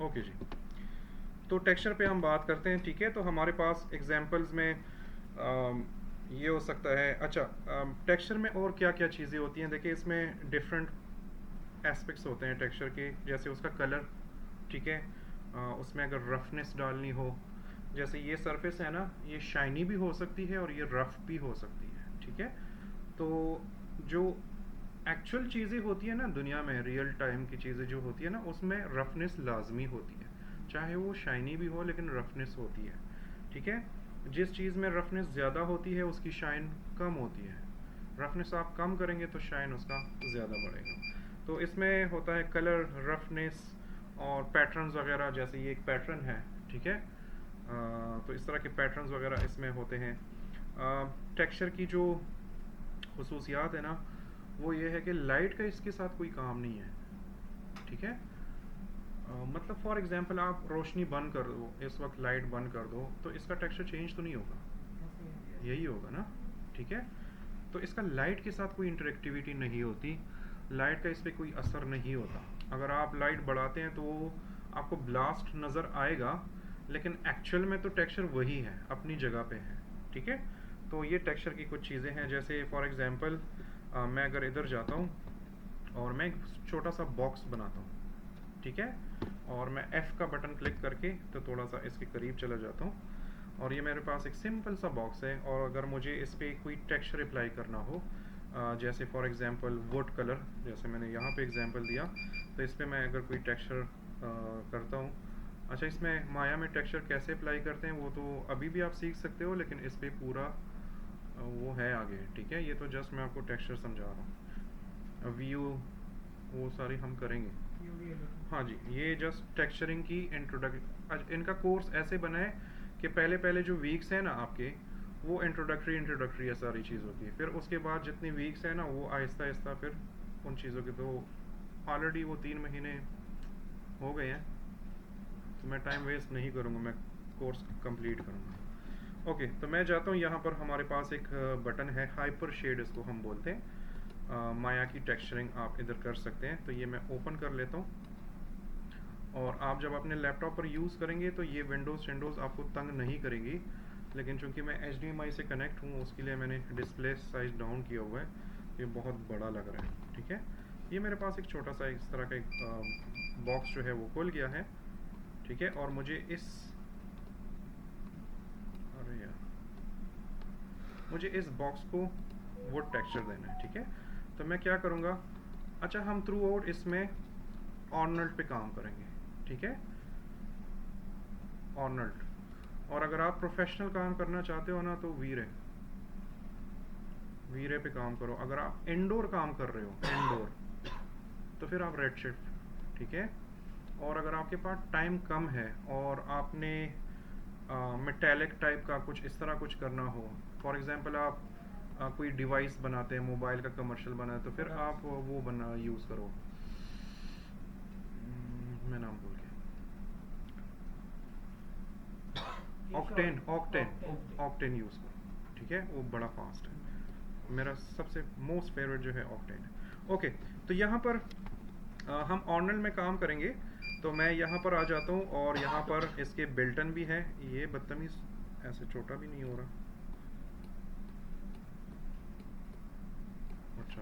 Okay जी, तो texture पे हम बात करते हैं। ठीक है, तो हमारे पास एग्जांपल्स में ये हो सकता है। अच्छा, टेक्सचर में और क्या क्या चीज़ें होती हैं? देखिए, इसमें डिफरेंट एस्पेक्ट्स होते हैं टेक्सचर के, जैसे उसका कलर। ठीक है, उसमें अगर रफनेस डालनी हो, जैसे ये सरफेस है ना, ये शाइनी भी हो सकती है और ये रफ भी हो सकती है। ठीक है, तो जो एक्चुअल चीज़ें होती है ना दुनिया में, रियल टाइम की चीज़ें जो होती है ना, उसमें रफनेस लाजमी होती है, चाहे वो शाइनी भी हो लेकिन रफनेस होती है। ठीक है, जिस चीज़ में रफनेस ज़्यादा होती है उसकी शाइन कम होती है। रफनेस आप कम करेंगे तो शाइन उसका ज़्यादा बढ़ेगा। तो इसमें होता है कलर, रफनेस और पैटर्न्स वगैरह। जैसे ये एक पैटर्न है। ठीक है, तो इस तरह के पैटर्न्स वगैरह इसमें होते हैं। टेक्सचर की जो खसूसियात है ना, वो ये है कि लाइट का इसके साथ कोई काम नहीं है। ठीक है, मतलब फॉर एग्जांपल आप रोशनी बंद कर दो, इस वक्त लाइट बंद कर दो, तो इसका टेक्सचर चेंज तो नहीं होगा, यही होगा ना। ठीक है, तो इसका लाइट के साथ कोई इंटरेक्टिविटी नहीं होती, लाइट का इस पर कोई असर नहीं होता। अगर आप लाइट बढ़ाते हैं तो आपको ब्लास्ट नज़र आएगा, लेकिन एक्चुअल में तो टेक्सचर वही है, अपनी जगह पे है। ठीक है, तो ये टेक्सचर की कुछ चीज़ें हैं। जैसे फॉर एग्जांपल मैं अगर इधर जाता हूँ और मैं एक छोटा सा बॉक्स बनाता हूँ। ठीक है, और मैं F का बटन क्लिक करके तो थोड़ा सा इसके करीब चला जाता हूँ, और ये मेरे पास एक सिंपल सा बॉक्स है। और अगर मुझे इस पर कोई टेक्सचर अप्लाई करना हो, जैसे फॉर एग्जांपल वुड कलर, जैसे मैंने यहाँ पे एग्जांपल दिया, तो इस पर मैं अगर कोई टेक्सचर करता हूँ। अच्छा, इसमें माया में टेक्सचर कैसे अप्लाई करते हैं वो तो अभी भी आप सीख सकते हो, लेकिन इस पर पूरा वो है आगे। ठीक है, ये तो जस्ट मैं आपको टेक्सचर समझा रहा हूँ। व्यू वो सारी हम करेंगे। हाँ जी, ये जस्ट टेक्सचरिंग की इंट्रोडक्ट, इनका कोर्स ऐसे बना है कि पहले पहले जो वीक्स है ना आपके, वो इंट्रोडक्टरी है, सारी चीज़ होती है। फिर उसके बाद जितनी वीक्स है ना, वो आहिस्ता आहिस्ता फिर उन चीज़ों के, तो ऑलरेडी वो 3 महीने हो गए हैं, तो मैं टाइम वेस्ट नहीं करूँगा, मैं कोर्स कंप्लीट करूँगा। ओके, तो मैं जाता हूँ, यहाँ पर हमारे पास एक बटन है, हाइपर शेड इसको हम बोलते हैं। माया की टेक्सचरिंग आप इधर कर सकते हैं, तो ये मैं ओपन कर लेता हूँ। और आप जब अपने लैपटॉप पर यूज़ करेंगे तो ये विंडोज़ आपको तंग नहीं करेगी, लेकिन चूंकि मैं HDMI से कनेक्ट हूँ, उसके लिए मैंने डिस्प्ले साइज डाउन किया हुआ है, ये बहुत बड़ा लग रहा है। ठीक है, ये मेरे पास एक छोटा सा इस तरह का एक बॉक्स जो है वो खुल गया है। ठीक है, और मुझे इस बॉक्स को वुड टेक्सचर देना है। ठीक है, तो मैं क्या करूँगा, अच्छा हम थ्रू आउट इसमें ऑर्नल्ट पे काम करेंगे। ठीक है, ऑर्नल्ट। और अगर आप प्रोफेशनल काम करना चाहते हो ना, तो वीरे पे काम करो। अगर आप इंडोर काम कर रहे हो, इंडोर, तो फिर आप रेड शिफ्ट। ठीक है, और अगर आपके पास टाइम कम है और आपने मेटेलिक टाइप का कुछ इस तरह कुछ करना हो, फॉर एग्जांपल आप कोई डिवाइस बनाते हैं, मोबाइल का कमर्शियल बना है, तो फिर आप वो बना यूज़ करो। मैं नाम भूल गया, ऑक्टेन यूज़ करो। ठीक है, वो बड़ा फास्ट है, मेरा सबसे मोस्ट फेवरेट जो है ऑक्टेन है। ओके, तो यहाँ पर हम ऑर्नल में काम करेंगे, तो मैं यहाँ पर आ जाता हूँ, और यहाँ पर इसके बिल्टन भी है। ये बदतमीज ऐसे छोटा भी नहीं हो रहा। अच्छा,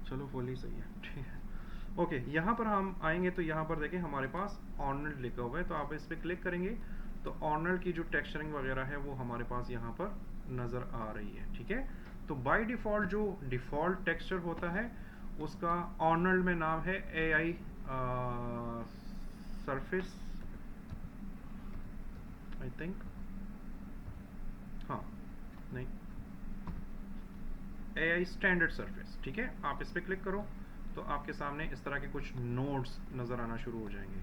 चलो फुल ही सही है। ठीक है, ओके, यहाँ पर हम आएंगे तो यहाँ पर देखें हमारे पास ऑर्नल्ड लिखा हुआ है, तो आप इस पर क्लिक करेंगे तो ऑर्नल्ड की जो टेक्सचरिंग वगैरह है वो हमारे पास यहाँ पर नज़र आ रही है। ठीक है, तो बाय डिफ़ॉल्ट जो डिफ़ॉल्ट टेक्सचर होता है उसका ऑर्नल्ड में नाम है AI सरफेस, आई थिंक। हाँ, नहीं, AI स्टैंडर्ड सरफेस। ठीक है, आप इस पर क्लिक करो तो आपके सामने इस तरह के कुछ नोड्स नज़र आना शुरू हो जाएंगे।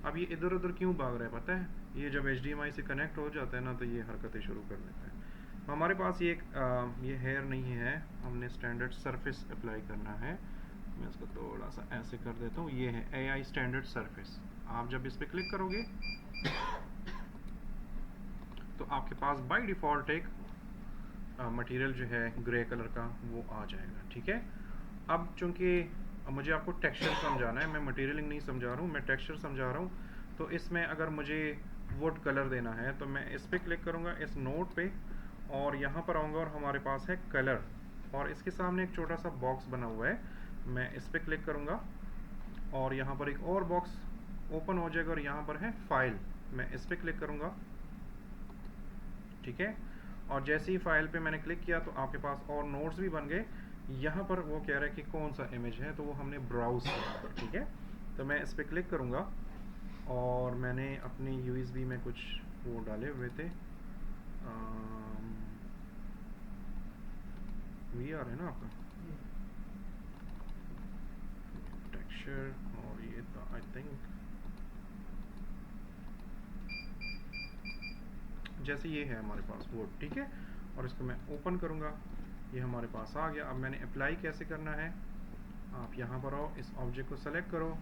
अब ये इधर उधर क्यों भाग रहा है पता है? ये जब HDMI से कनेक्ट हो जाता है ना, तो ये हरकतें शुरू कर देता है। तो हमारे पास ये हेयर नहीं है, हमने स्टैंडर्ड सरफेस अप्लाई करना है। मैं इसको थोड़ा सा ऐसे कर देता हूँ, ये है AI स्टैंडर्ड सरफेस। आप जब इस पर क्लिक करोगे तो आपके पास बाय डिफ़ॉल्ट एक मटेरियल जो है ग्रे कलर का वो आ जाएगा। ठीक है, अब चूंकि मुझे आपको टेक्सचर समझाना है, मैं मटेरियलिंग नहीं समझा रहा हूँ, मैं टेक्सचर समझा रहा हूँ, तो इसमें अगर मुझे वुड कलर देना है तो मैं इस पर क्लिक करूँगा, इस नोट पे, और यहाँ पर आऊँगा और हमारे पास है कलर, और इसके सामने एक छोटा सा बॉक्स बना हुआ है, मैं इस पर क्लिक करूँगा और यहाँ पर एक और बॉक्स ओपन हो जाएगा और यहाँ पर है फाइल, मैं इस पर क्लिक करूँगा। ठीक है, और जैसे ही फाइल पे मैंने क्लिक किया तो आपके पास और नोट्स भी बन गए। यहाँ पर वो कह रहा है कि कौन सा इमेज है, तो वो हमने ब्राउज किया। ठीक है, तो मैं इस पर क्लिक करूँगा और मैंने अपनी यूएसबी में कुछ वो डाले हुए थे, वीआर है ना आपका टेक्सचर, और ये था आई थिंक, जैसे ये है हमारे पास वो। ठीक है, और इसको मैं ओपन करूँगा, ये हमारे पास आ गया। अब मैंने अप्लाई कैसे करना है, आप यहाँ पर आओ, इस ऑब्जेक्ट को सेलेक्ट करो,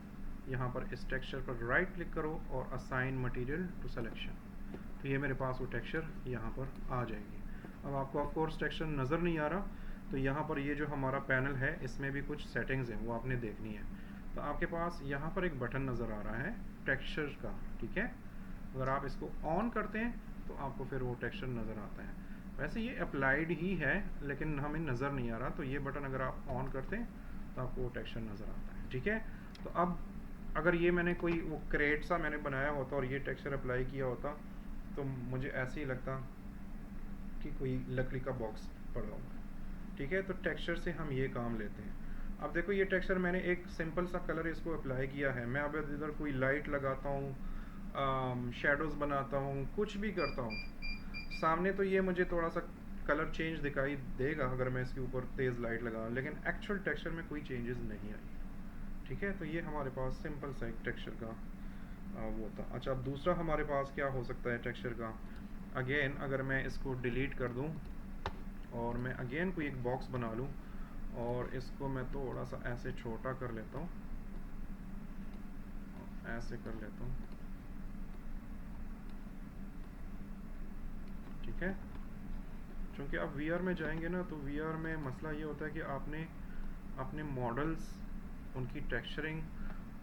यहाँ पर इस टेक्सचर पर राइट क्लिक करो और असाइन मटेरियल टू सिलेक्शन, तो ये मेरे पास वो टेक्सचर यहाँ पर आ जाएगी। अब आपको ऑफ कोर्स टेक्सचर नज़र नहीं आ रहा, तो यहाँ पर ये जो हमारा पैनल है इसमें भी कुछ सेटिंग्स हैं, वो आपने देखनी है। तो आपके पास यहाँ पर एक बटन नज़र आ रहा है टेक्सचर का। ठीक है, अगर आप इसको ऑन करते हैं तो आपको फिर वो टेक्सचर नज़र आता है। वैसे ये अप्लाइड ही है लेकिन हमें नज़र नहीं आ रहा, तो ये बटन अगर आप ऑन करते हैं तो आपको वो टेक्सचर नज़र आता है। ठीक है, तो अब अगर ये मैंने कोई वो क्रेट सा मैंने बनाया होता और ये टेक्सचर अप्लाई किया होता तो मुझे ऐसे ही लगता कि कोई लकड़ी का बॉक्स पड़ा हुआ है। ठीक है, तो टेक्सचर से हम ये काम लेते हैं। अब देखो ये टेक्सचर मैंने एक सिंपल सा कलर इसको अप्लाई किया है, मैं अब इधर कोई लाइट लगाता हूँ, शेडोज़ बनाता हूँ, कुछ भी करता हूँ, सामने तो ये मुझे थोड़ा सा कलर चेंज दिखाई देगा अगर मैं इसके ऊपर तेज़ लाइट लगाऊँ, लेकिन एक्चुअल टेक्सचर में कोई चेंजेस नहीं आई। ठीक है, तो ये हमारे पास सिंपल सा एक टेक्सचर का वो था। अच्छा, अब दूसरा हमारे पास क्या हो सकता है टेक्सचर का, अगेन अगर मैं इसको डिलीट कर दूँ और मैं अगेन कोई एक बॉक्स बना लूँ और इसको मैं थोड़ा सा ऐसे छोटा कर लेता हूँ, ऐसे कर लेता हूँ। ठीक है, क्योंकि आप वीआर में जाएंगे ना, तो वीआर में मसला ये होता है कि आपने अपने मॉडल्स, उनकी टेक्सचरिंग,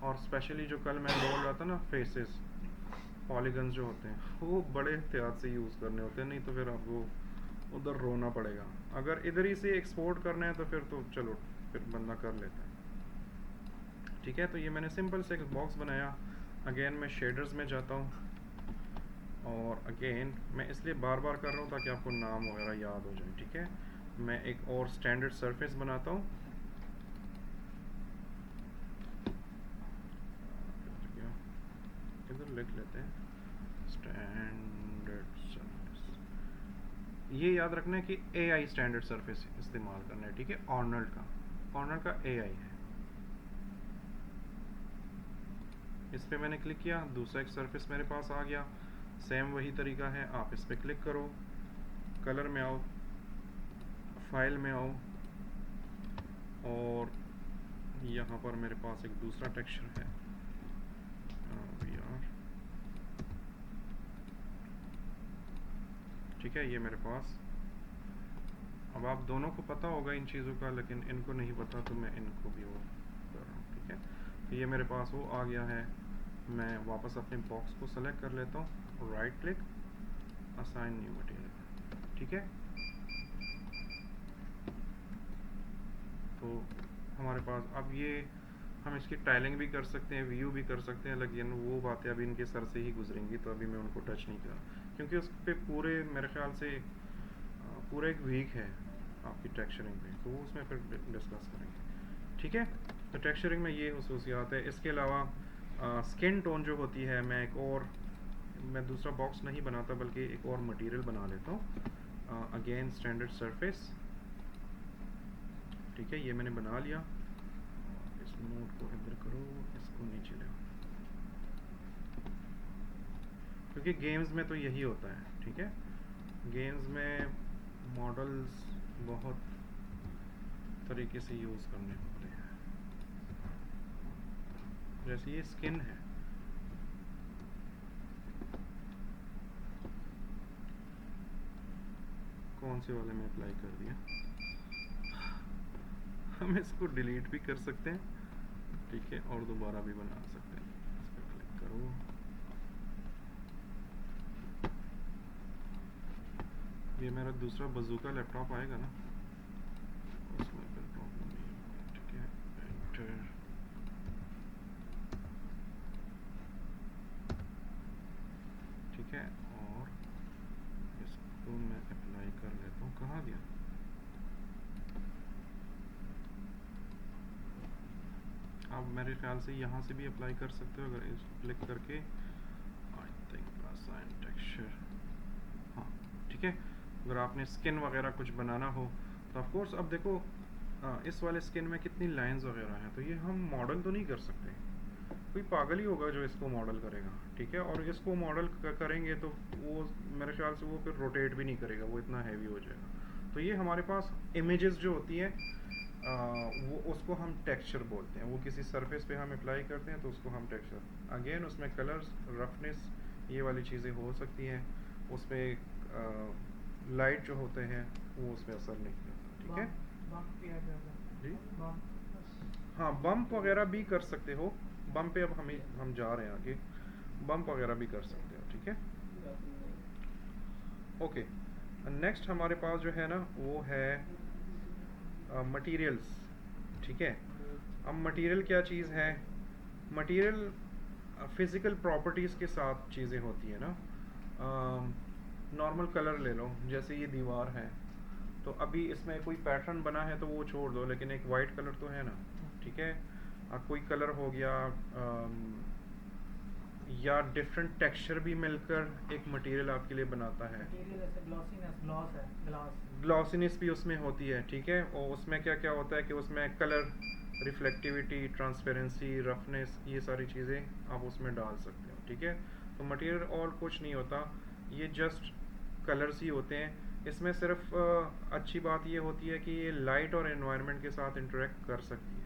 और स्पेशली जो कल मैं बोल रहा था ना फेसेस, पॉलीगन्स जो होते हैं वो बड़े एहतियात से यूज़ करने होते हैं, नहीं तो फिर आपको उधर रोना पड़ेगा। अगर इधर ही से एक्सपोर्ट करना है तो फिर तो चलो फिर बंदा कर लेता है। ठीक है, तो ये मैंने सिंपल से एक बॉक्स बनाया। अगेन मैं शेडर्स में जाता हूँ और अगेन मैं इसलिए बार बार कर रहा हूँ ताकि आपको नाम वगैरह याद हो जाए। ठीक है, मैं एक और स्टैंडर्ड सरफेस बनाता हूँ, इधर लिख लेते हैं स्टैंडर्ड सरफेस। ये याद रखना है कि AI स्टैंडर्ड सरफेस इस्तेमाल करना है। ठीक है, ऑर्नल्ड का AI है। इस पे मैंने क्लिक किया, दूसरा एक सरफेस मेरे पास आ गया, सेम वही तरीका है, आप इस पे क्लिक करो, कलर में आओ, फाइल में आओ, और यहाँ पर मेरे पास एक दूसरा टेक्सचर है VR। ठीक है, ये मेरे पास, अब आप दोनों को पता होगा इन चीज़ों का, लेकिन इनको नहीं पता तो मैं इनको भी वो कर रहा हूँ। ठीक है, तो ये मेरे पास वो आ गया है। मैं वापस अपने बॉक्स को सेलेक्ट कर लेता हूँ, right click, assign new material. ठीक है, तो हमारे पास अब ये हम इसकी टाइलिंग भी कर सकते हैं, व्यू भी कर सकते हैं, लेकिन वो बातें अभी इनके सर से ही गुजरेंगी तो अभी मैं उनको टच नहीं कर रहा, क्योंकि उस पर पूरे मेरे ख्याल से पूरा एक वीक है आपकी टेक्सचरिंग पे, तो उसमें फिर डिस्कस करेंगे। ठीक है, तो टेक्सचरिंग में ये खसूसियात है। इसके अलावा स्किन टोन जो होती है, मैं दूसरा बॉक्स नहीं बनाता बल्कि एक और मटेरियल बना लेता हूँ। Again standard surface. ठीक है, ये मैंने बना लिया, इस नोट को इधर करो, इसको नीचे ले, क्योंकि गेम्स में तो यही होता है। ठीक है, गेम्स में मॉडल्स बहुत तरीके से यूज़ करने होते हैं। जैसे ये स्किन है, कौन से वाले में अप्लाई कर दिया, हम इसको डिलीट भी कर सकते हैं। ठीक है, और दोबारा भी बना सकते हैं। इस पर क्लिक करो, ये मेरा दूसरा बजूका लैपटॉप आएगा ना, उसमें फिर प्रॉब्लम नहीं होगी। ठीक है, एंटर। ठीक है, और इसको मैं अप्लाई कर लेता हूँ। कहाँ गया? आप मेरे ख्याल से यहाँ से भी अप्लाई कर सकते हो, अगर इस क्लिक करके आई थिंक असाइन टेक्सचर। हाँ ठीक है, अगर आपने स्किन वगैरह कुछ बनाना हो तो ऑफ कोर्स अब देखो इस वाले स्किन में कितनी लाइंस वगैरह हैं, तो ये हम मॉडल तो नहीं कर सकते, कोई पागल ही होगा जो इसको मॉडल करेगा। ठीक है, और इसको मॉडल करेंगे तो वो मेरे ख्याल से वो फिर रोटेट भी नहीं करेगा, वो इतना हैवी हो जाएगा। तो ये हमारे पास इमेजेस जो होती हैं वो उसको हम टेक्सचर बोलते हैं। वो किसी सरफेस पे हम अप्लाई करते हैं तो उसको हम टेक्सचर, अगेन उसमें कलर्स, रफनेस, ये वाली चीज़ें हो सकती हैं। उस पर लाइट जो होते हैं वो उस पर असर नहीं करता। ठीक है जी, हाँ बम्प वगैरह भी कर सकते हो। बम्प पे अब हम जा रहे हैं आगे, बम्प वगैरह भी कर सकते हो। ठीक है, ओके। नेक्स्ट हमारे पास जो है ना वो है मटेरियल्स। ठीक है, अब मटेरियल क्या चीज़ है? मटेरियल फिज़िकल प्रॉपर्टीज़ के साथ चीज़ें होती है ना। नॉर्मल कलर ले लो, जैसे ये दीवार है, तो अभी इसमें कोई पैटर्न बना है तो वो छोड़ दो, लेकिन एक वाइट कलर तो है ना। ठीक है, कोई कलर हो गया या डिफरेंट टेक्सचर भी मिलकर एक मटेरियल आपके लिए बनाता है। ग्लॉसिनेस भी उसमें होती है। ठीक है, और उसमें क्या क्या होता है कि उसमें कलर, रिफ्लेक्टिविटी, ट्रांसपेरेंसी, रफनेस, ये सारी चीज़ें आप उसमें डाल सकते हो। ठीक है, तो मटेरियल और कुछ नहीं होता, ये जस्ट कलर्स ही होते हैं। इसमें सिर्फ अच्छी बात ये होती है कि ये लाइट और एनवायरनमेंट के साथ इंटरेक्ट कर सकती है।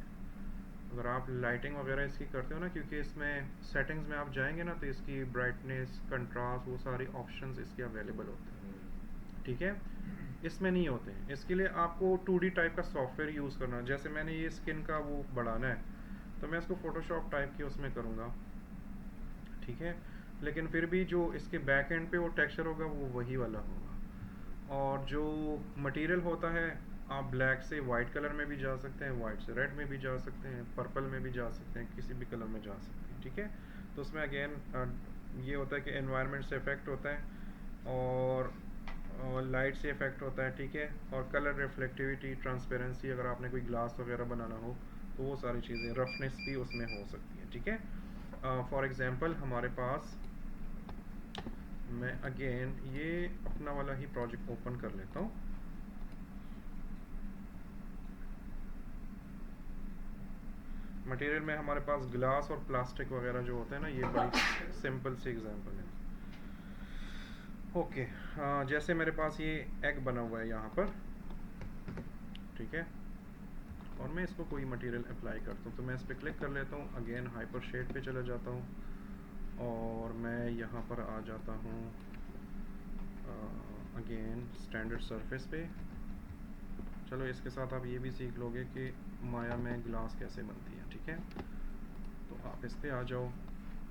अगर आप लाइटिंग वगैरह इसकी करते हो ना, क्योंकि इसमें सेटिंग्स में आप जाएंगे ना तो इसकी ब्राइटनेस, कंट्रास्ट, वो सारे ऑप्शंस इसके अवेलेबल होते हैं। ठीक है, इसमें नहीं होते हैं। इसके लिए आपको 2D टाइप का सॉफ्टवेयर यूज़ करना है। जैसे मैंने ये स्किन का वो बढ़ाना है तो मैं इसको फोटोशॉप टाइप के उसमें करूँगा। ठीक है, लेकिन फिर भी जो इसके बैक एंड पे वो टेक्सचर होगा वो वही वाला होगा। और जो मटेरियल होता है, आप ब्लैक से वाइट कलर में भी जा सकते हैं, वाइट से रेड में भी जा सकते हैं, पर्पल में भी जा सकते हैं, किसी भी कलर में जा सकते हैं। ठीक है, तो उसमें अगेन ये होता है कि एनवायरनमेंट से इफ़ेक्ट होता है और लाइट से इफ़ेक्ट होता है। ठीक है, और कलर, रिफ्लेक्टिविटी, ट्रांसपेरेंसी, अगर आपने कोई ग्लास वगैरह बनाना हो तो वो सारी चीज़ें, रफनेस भी उसमें हो सकती है। ठीक है, फॉर एग्ज़ाम्पल हमारे पास, मैं अगेन ये अपना वाला ही प्रोजेक्ट ओपन कर लेता हूँ। मटेरियल में हमारे पास ग्लास और प्लास्टिक वगैरह जो होते हैं ना, ये बड़ी सिंपल सी एग्जांपल है। ओके, जैसे मेरे पास ये एग बना हुआ है यहाँ पर। ठीक है, और मैं इसको कोई मटेरियल अप्लाई करता हूँ तो मैं इस पर क्लिक कर लेता हूँ, अगेन हाइपर शेड पे चला जाता हूँ और मैं यहाँ पर आ जाता हूँ अगेन स्टैंडर्ड सरफेस पे। चलो इसके साथ आप ये भी सीख लोगे कि माया में ग्लास कैसे बनती है। ठीक है, तो आप इस पे आ जाओ,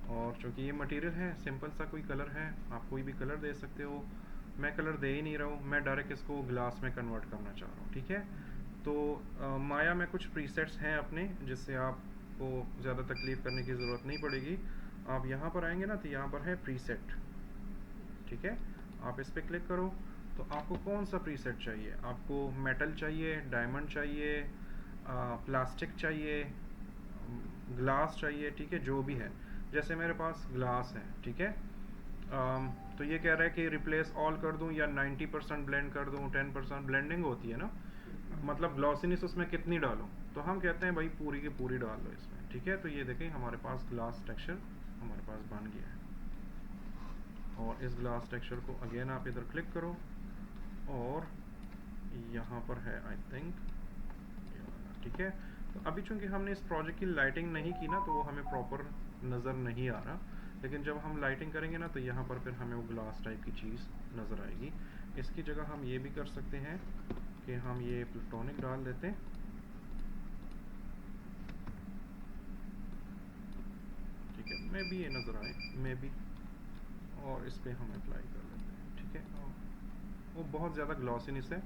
और चूँकि ये मटेरियल है, सिंपल सा कोई कलर है, आप कोई भी कलर दे सकते हो। मैं कलर दे ही नहीं रहा हूँ, मैं डायरेक्ट इसको ग्लास में कन्वर्ट करना चाह रहा हूँ। ठीक है, तो माया में कुछ प्रीसेट्स हैं अपने, जिससे आपको ज़्यादा तकलीफ़ करने की ज़रूरत नहीं पड़ेगी। आप यहाँ पर आएंगे ना तो यहाँ पर है प्रीसेट। ठीक है, आप इस पर क्लिक करो तो आपको कौन सा प्रीसेट चाहिए, आपको मेटल चाहिए, डायमंड चाहिए, प्लास्टिक चाहिए, ग्लास चाहिए। ठीक है, जो भी है, जैसे मेरे पास ग्लास है। ठीक है, तो ये कह रहा है कि रिप्लेस ऑल कर दूं या 90% ब्लेंड कर दूं, 10% ब्लेंडिंग होती है ना, मतलब ग्लॉसिनेस उसमें कितनी डालूं, तो हम कहते हैं भाई पूरी की पूरी डाल दो इसमें। ठीक है, तो ये देखें हमारे पास ग्लास टेक्सचर हमारे पास बन गया है। और इस ग्लास टेक्सचर को अगेन आप इधर क्लिक करो और यहाँ पर है आई थिंक। ठीक है, तो अभी चूंकि हमने इस प्रोजेक्ट की लाइटिंग नहीं की ना तो वो हमें प्रॉपर नज़र नहीं आ रहा, लेकिन जब हम लाइटिंग करेंगे ना तो यहाँ पर फिर हमें वो ग्लास टाइप की चीज़ नज़र आएगी। इसकी जगह हम ये भी कर सकते हैं कि हम ये प्लूटोनिक डाल देते हैं। ठीक है, मे भी ये नज़र आए, मे भी, और इस पर हम अप्लाई कर लेते हैं। ठीक है, वो बहुत ज़्यादा ग्लॉसीनेस है,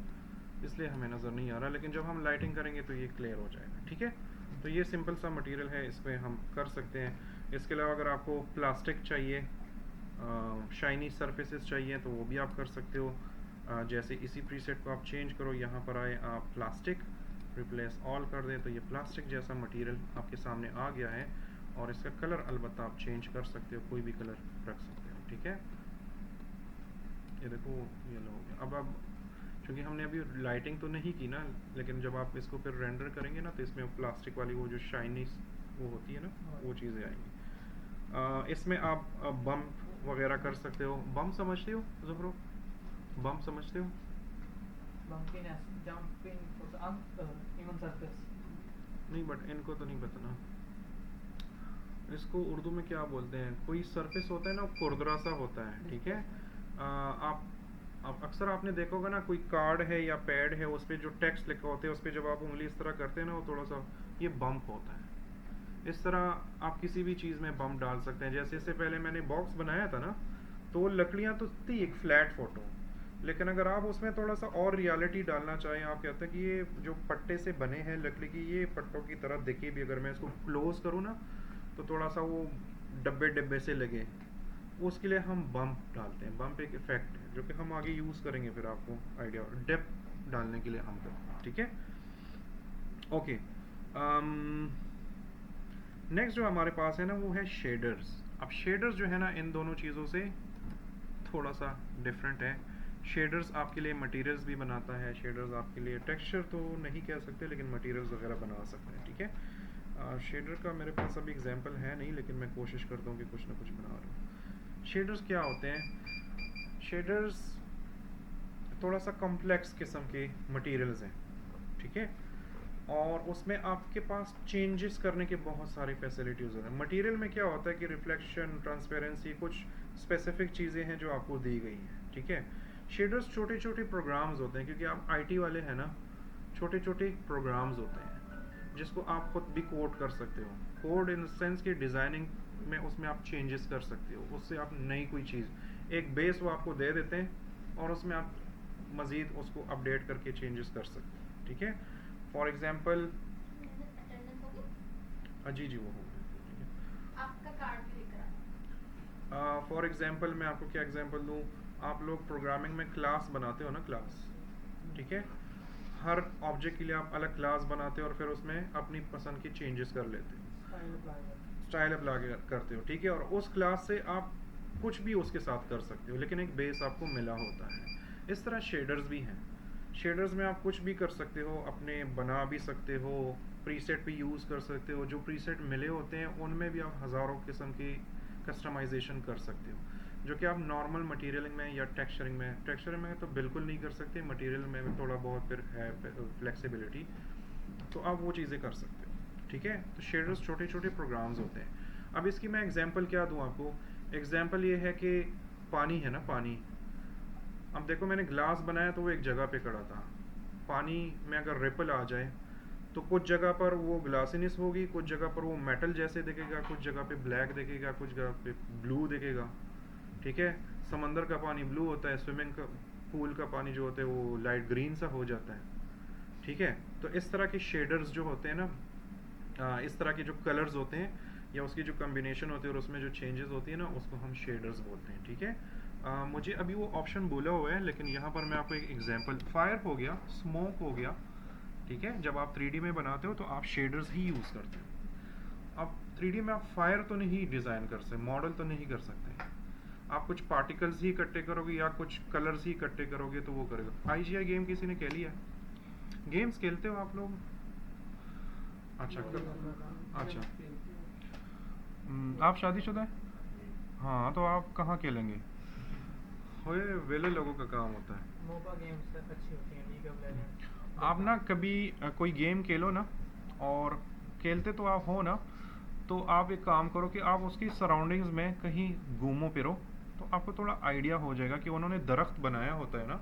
इसलिए हमें नज़र नहीं आ रहा, लेकिन जब हम लाइटिंग करेंगे तो ये क्लियर हो जाएगा। ठीक है, तो ये सिंपल सा मटेरियल है, इस पर हम कर सकते हैं। इसके अलावा अगर आपको प्लास्टिक चाहिए, शाइनी सरफेसेस चाहिए, तो वो भी आप कर सकते हो। जैसे इसी प्रीसेट को आप चेंज करो, यहाँ पर आए आप प्लास्टिक रिप्लेस ऑल कर दें, तो ये प्लास्टिक जैसा मटेरियल आपके सामने आ गया है, और इसका कलर अलबत्ता आप चेंज कर सकते हो, कोई भी कलर रख सकते हो। ठीक है, ये देखो येलो हो गया। अब क्योंकि हमने अभी लाइटिंग तो नहीं की ना, लेकिन जब आप इसको फिर रेंडर करेंगे ना, तो इसमें प्लास्टिक वाली वो जो शाइनी वो होती है ना, वो चीज़ें आएंगी। इसमें आप बम्प वगैरह कर सकते हो। बम समझते हो ज़ुहरो? बम समझते हो? Bumpiness, jumping for the even surface. नहीं, बट इनको तो नहीं पता ना, इसको उर्दू में क्या बोलते हैं, कोई सरफेस होता है ना, खुरदरा सा होता है। ठीक है, आप अक्सर आपने देखा होगा ना, कोई कार्ड है या पैड है, उस पर जो टेक्स्ट लिखा होते हैं, उस पर जब आप उंगली इस तरह करते हैं ना, वो थोड़ा सा ये बम्प होता है। इस तरह आप किसी भी चीज़ में बम्प डाल सकते हैं। जैसे इससे पहले मैंने बॉक्स बनाया था ना, तो वो लकड़ियाँ तो थी एक फ्लैट फोटो, लेकिन अगर आप उसमें थोड़ा सा और रियलिटी डालना चाहें, आप कहते हैं कि ये जो पट्टे से बने हैं लकड़ी की, ये पट्टों की तरह दिखे भी, अगर मैं इसको क्लोज करूँ ना, तो थोड़ा सा वो डब्बे डब्बे से लगे, उसके लिए हम बम्प डालते हैं। बम्प एक इफेक्ट है जो कि हम आगे यूज़ करेंगे, फिर आपको आइडिया डेप्थ डालने के लिए हम करते हैं। ठीक है, ओके। नेक्स्ट जो हमारे पास है ना, वो है शेडर्स। अब शेडर्स जो है ना, इन दोनों चीज़ों से थोड़ा सा डिफरेंट है। शेडर्स आपके लिए मटेरियल्स भी बनाता है, शेडर्स आपके लिए टेक्सचर तो नहीं कह सकते, लेकिन मटेरियल्स वगैरह बना सकते हैं। ठीक है, शेडर का मेरे पास अभी एग्जांपल है नहीं, लेकिन मैं कोशिश करता हूँ कि कुछ ना कुछ बना रहा हूँ। शेडर्स क्या होते हैं? शेडर्स थोड़ा सा कॉम्प्लेक्स किस्म के मटेरियल्स हैं। ठीक है, और उसमें आपके पास चेंजेस करने के बहुत सारी फैसिलिटीज़ हैं। मटेरियल में क्या होता है कि रिफ्लेक्शन, ट्रांसपेरेंसी, कुछ स्पेसिफिक चीज़ें हैं जो आपको दी गई हैं। ठीक है, शेडर्स छोटे छोटे प्रोग्राम्स होते हैं, क्योंकि आप आईटी वाले हैं ना, छोटे छोटे प्रोग्राम्स होते हैं जिसको आप खुद भी कोड कर सकते हो। कोड इन सेंस की डिज़ाइनिंग में उसमें आप चेंजेस कर सकते हो, उससे आप नई कोई चीज़, एक बेस वो आपको दे देते हैं, और उसमें आप मज़ीद उसको अपडेट करके चेंजेस कर सकते हैं। ठीक है, फॉर एग्जाम्पल, जी जी वो हो गया। आपका कार्ड भी दिख रहा है। फॉर एग्जाम्पल मैं आपको क्या एग्जाम्पल दूँ, आप लोग प्रोग्रामिंग में क्लास बनाते हो ना, क्लास। ठीक है, हर ऑब्जेक्ट के लिए आप अलग क्लास बनाते हो, और फिर उसमें अपनी पसंद की चेंजेस कर लेते हो, स्टाइल अप्लाई करते हो। ठीक है, और उस क्लास से आप कुछ भी उसके साथ कर सकते हो, लेकिन एक बेस आपको मिला होता है। इस तरह शेडर्स भी हैं। शेडर्स में आप कुछ भी कर सकते हो, अपने बना भी सकते हो, प्रीसेट भी यूज़ कर सकते हो। जो प्रीसेट मिले होते हैं उनमें भी आप हज़ारों किस्म की कस्टमाइजेशन कर सकते हो, जो कि आप नॉर्मल मटेरियलिंग में या टेक्सचरिंग में तो बिल्कुल नहीं कर सकते। मटेरियल में भी थोड़ा बहुत फिर है फ्लेक्सिबिलिटी, तो आप वो चीज़ें कर सकते हो। ठीक है, तो शेडर्स छोटे छोटे प्रोग्राम्स होते हैं। अब इसकी मैं एग्जांपल क्या दूं आपको? एग्जांपल ये है कि पानी है ना, पानी, अब देखो मैंने ग्लास बनाया तो वो एक जगह पे खड़ा था। पानी में अगर रिपल आ जाए तो कुछ जगह पर वो ग्लासीनेस होगी, कुछ जगह पर वो मेटल जैसे दिखेगा, कुछ जगह पे ब्लैक दिखेगा, कुछ जगह पे ब्लू दिखेगा। ठीक है, समंदर का पानी ब्लू होता है, स्विमिंग का पूल का पानी जो होता है वो लाइट ग्रीन सा हो जाता है। ठीक है, तो इस तरह के शेडर्स जो होते हैं ना, इस तरह के जो कलर्स होते हैं या उसकी जो कम्बिनेशन होती है और उसमें जो चेंजेस होती है ना, उसको हम शेडर्स बोलते हैं। ठीक है, मुझे अभी वो ऑप्शन बोला हुआ है, लेकिन यहाँ पर मैं आपको एक एग्जांपल, फायर हो गया, स्मोक हो गया। ठीक है, जब आप 3D में बनाते हो तो आप शेडर्स ही यूज़ करते हो। अब 3D में आप फायर तो नहीं डिज़ाइन कर सकते, मॉडल तो नहीं कर सकते, आप कुछ पार्टिकल्स ही इकट्ठे करोगे या कुछ कलर्स ही इकट्ठे करोगे तो वो करेगा। IGI गेम किसी ने खेली है? गेम्स खेलते हो आप लोग? अच्छा अच्छा, आप शादीशुदा हैं? हाँ, तो आप कहाँ खेलेंगे? होए वेले लोगों का काम होता है। मोबा गेम्स अच्छी होती हैं, लीग ऑफ लेजेंड्स। आप ना कभी कोई गेम खेलो ना, और खेलते तो आप हो ना, तो आप एक काम करो कि आप उसकी सराउंडिंग्स में कहीं घूमो फिरो, तो आपको थोड़ा आइडिया हो जाएगा कि उन्होंने दरख्त बनाया होता है ना,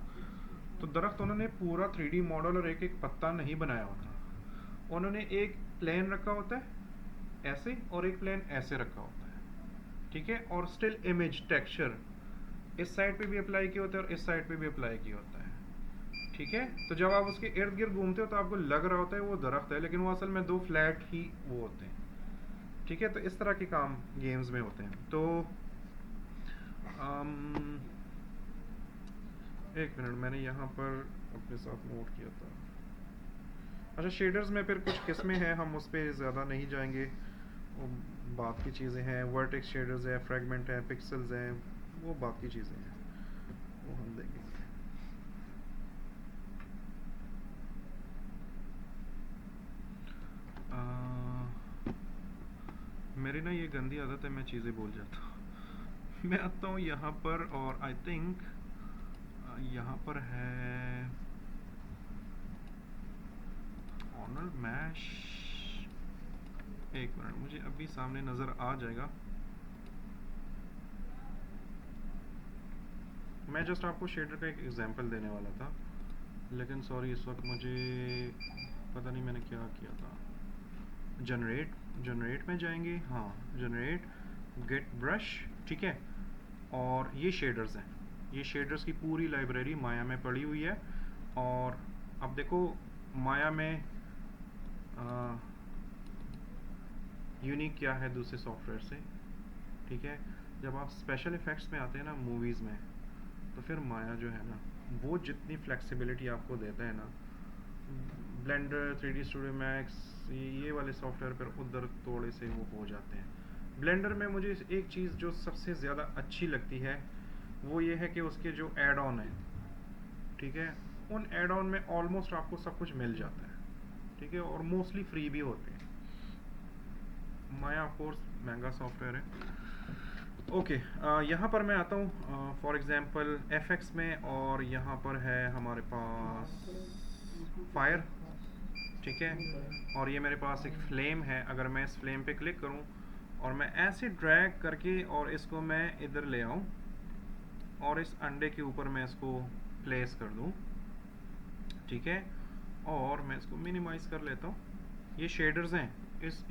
तो दरख्त उन्होंने पूरा 3D मॉडल और एक एक पत्ता नहीं बनाया होता। उन्होंने एक प्लेन रखा होता है ऐसे, और एक प्लेन ऐसे रखा होता है। ठीक है, और स्टिल इमेज टेक्सचर इस साइड पे भी अप्लाई किया होता है और इस साइड पे भी अप्लाई किया होता है। ठीक है, तो जब आप उसके इर्द गिर्द घूमते हो तो आपको लग रहा होता है वो दरख्त है, लेकिन वो असल में दो फ्लैट ही वो होते हैं। ठीक है, तो इस तरह के काम गेम्स में होते हैं। तो एक मिनट, मैंने यहाँ पर अपने साथ नोट किया था। अच्छा, शेडर्स में फिर कुछ किस्में हैं, हम उस पर ज़्यादा नहीं जाएंगे, वो बात की चीज़ें हैं। वर्टेक्स शेडर्स है, फ्रेगमेंट है, पिक्सल्स हैं, वो बात की चीज़ें हैं, वो हम देखेंगे। मेरी ना ये गंदी आदत है, मैं चीज़ें भूल जाता हूँ। मैं आता हूँ यहाँ पर और आई थिंक यहाँ पर है ऑनर मैश। एक मिनट, मुझे अभी सामने नज़र आ जाएगा। मैं जस्ट आपको शेडर का एक एग्जांपल देने वाला था, लेकिन सॉरी इस वक्त मुझे पता नहीं मैंने क्या किया था। जनरेट में जाएंगे, हाँ जनरेट, गेट ब्रश, ठीक है, और ये शेडर्स हैं। ये शेडर्स की पूरी लाइब्रेरी माया में पड़ी हुई है। और अब देखो माया में यूनिक क्या है दूसरे सॉफ्टवेयर से, ठीक है। जब आप स्पेशल इफ़ेक्ट्स में आते हैं ना मूवीज़ में, तो फिर माया जो है ना वो जितनी फ्लेक्सिबिलिटी आपको देता है ना, ब्लेंडर, 3D स्टूडियो मैक्स, ये वाले सॉफ्टवेयर पर उधर थोड़े से वो हो जाते हैं। ब्लेंडर में मुझे एक चीज़ जो सबसे ज़्यादा अच्छी लगती है वो ये है कि उसके जो एड ऑन है, ठीक है, उन एड ऑन में ऑलमोस्ट आपको सब कुछ मिल जाता है, ठीक है, और मोस्टली फ्री भी होते हैं। माया ऑफ कोर्स महंगा सॉफ्टवेयर है। ओके, यहाँ पर मैं आता हूँ फॉर एग्जांपल एफएक्स में, और यहाँ पर है हमारे पास फायर, ठीक है, और ये मेरे पास एक फ्लेम है। अगर मैं इस फ्लेम पे क्लिक करूँ और मैं ऐसे ड्रैग करके और इसको मैं इधर ले आऊँ और इस अंडे के ऊपर मैं इसको प्लेस कर दूँ, ठीक है, और मैं इसको मिनिमाइज कर लेता हूँ। ये शेडर्स हैं,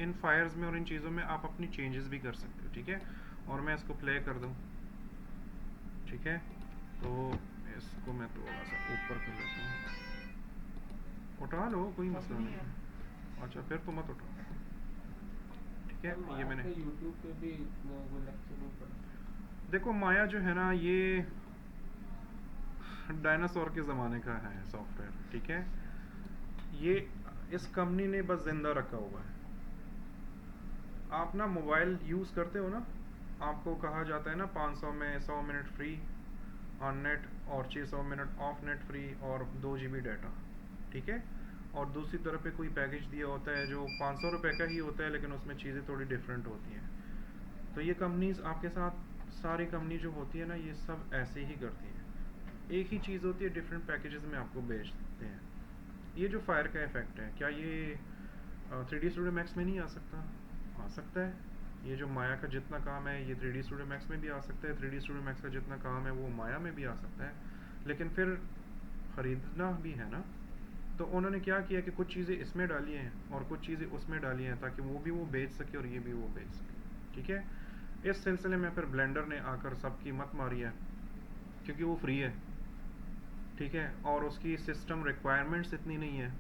इन फायर्स में और इन चीज़ों में आप अपनी चेंजेस भी कर सकते हो, ठीक है, और मैं इसको प्ले कर दूँ, ठीक है, तो इसको मैं थोड़ा सा ऊपर कर लेता हूँ। उठा लो, कोई मसला नहीं। अच्छा, फिर तो मत उठाओ, ठीक है। ये मैंने YouTube पे भी वो लेक्चर नहीं पढ़ा। देखो माया जो है ना ये डायनासोर के ज़माने का है सॉफ्टवेयर, ठीक है। ये इस कंपनी ने बस जिंदा रखा हुआ है। आप ना मोबाइल यूज़ करते हो ना, आपको कहा जाता है ना 500 में 100 मिनट फ्री ऑन नेट और 600 मिनट ऑफ नेट फ्री और 2 GB डाटा, ठीक है, और दूसरी तरफ पे कोई पैकेज दिया होता है जो 500 रुपये का ही होता है, लेकिन उसमें चीज़ें थोड़ी डिफरेंट होती हैं। तो ये कंपनीज आपके साथ, सारी कंपनी जो होती है ना, ये सब ऐसे ही करती है। एक ही चीज़ होती है, डिफरेंट पैकेजेस में आपको बेचते हैं। ये जो फायर का इफेक्ट है, क्या ये 3D स्टूडियो मैक्स में नहीं आ सकता? आ सकता है। ये जो माया का जितना काम है ये 3D स्टूडियो मैक्स में भी आ सकता है, 3D स्टूडियो मैक्स का जितना काम है वो माया में भी आ सकता है, लेकिन फिर ख़रीदना भी है ना। तो उन्होंने क्या किया कि कुछ चीज़ें इसमें डाली हैं और कुछ चीज़ें उसमें डाली हैं, ताकि वो भी वो बेच सके और ये भी वो बेच सके, ठीक है। इस सिलसिले में फिर ब्लेंडर ने आकर सबकी मत मारी है, क्योंकि वो फ्री है, ठीक है, और उसकी सिस्टम रिक्वायरमेंट्स इतनी नहीं है।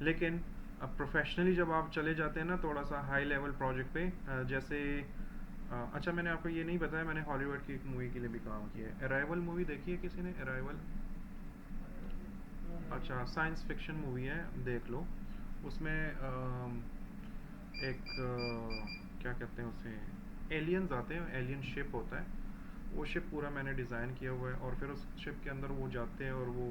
लेकिन अब प्रोफेशनली जब आप चले जाते हैं ना थोड़ा सा हाई लेवल प्रोजेक्ट पे, जैसे अच्छा मैंने आपको ये नहीं बताया, मैंने हॉलीवुड की एक मूवी के लिए भी काम किया है। अराइवल मूवी देखी है किसी ने? अराइवल, अच्छा साइंस फिक्शन मूवी है, देख लो। उसमें एक क्या कहते हैं उसे, एलियंस आते हैं, एलियन शिप होता है, वो शिप पूरा मैंने डिज़ाइन किया हुआ है, और फिर उस शिप के अंदर वो जाते हैं और वो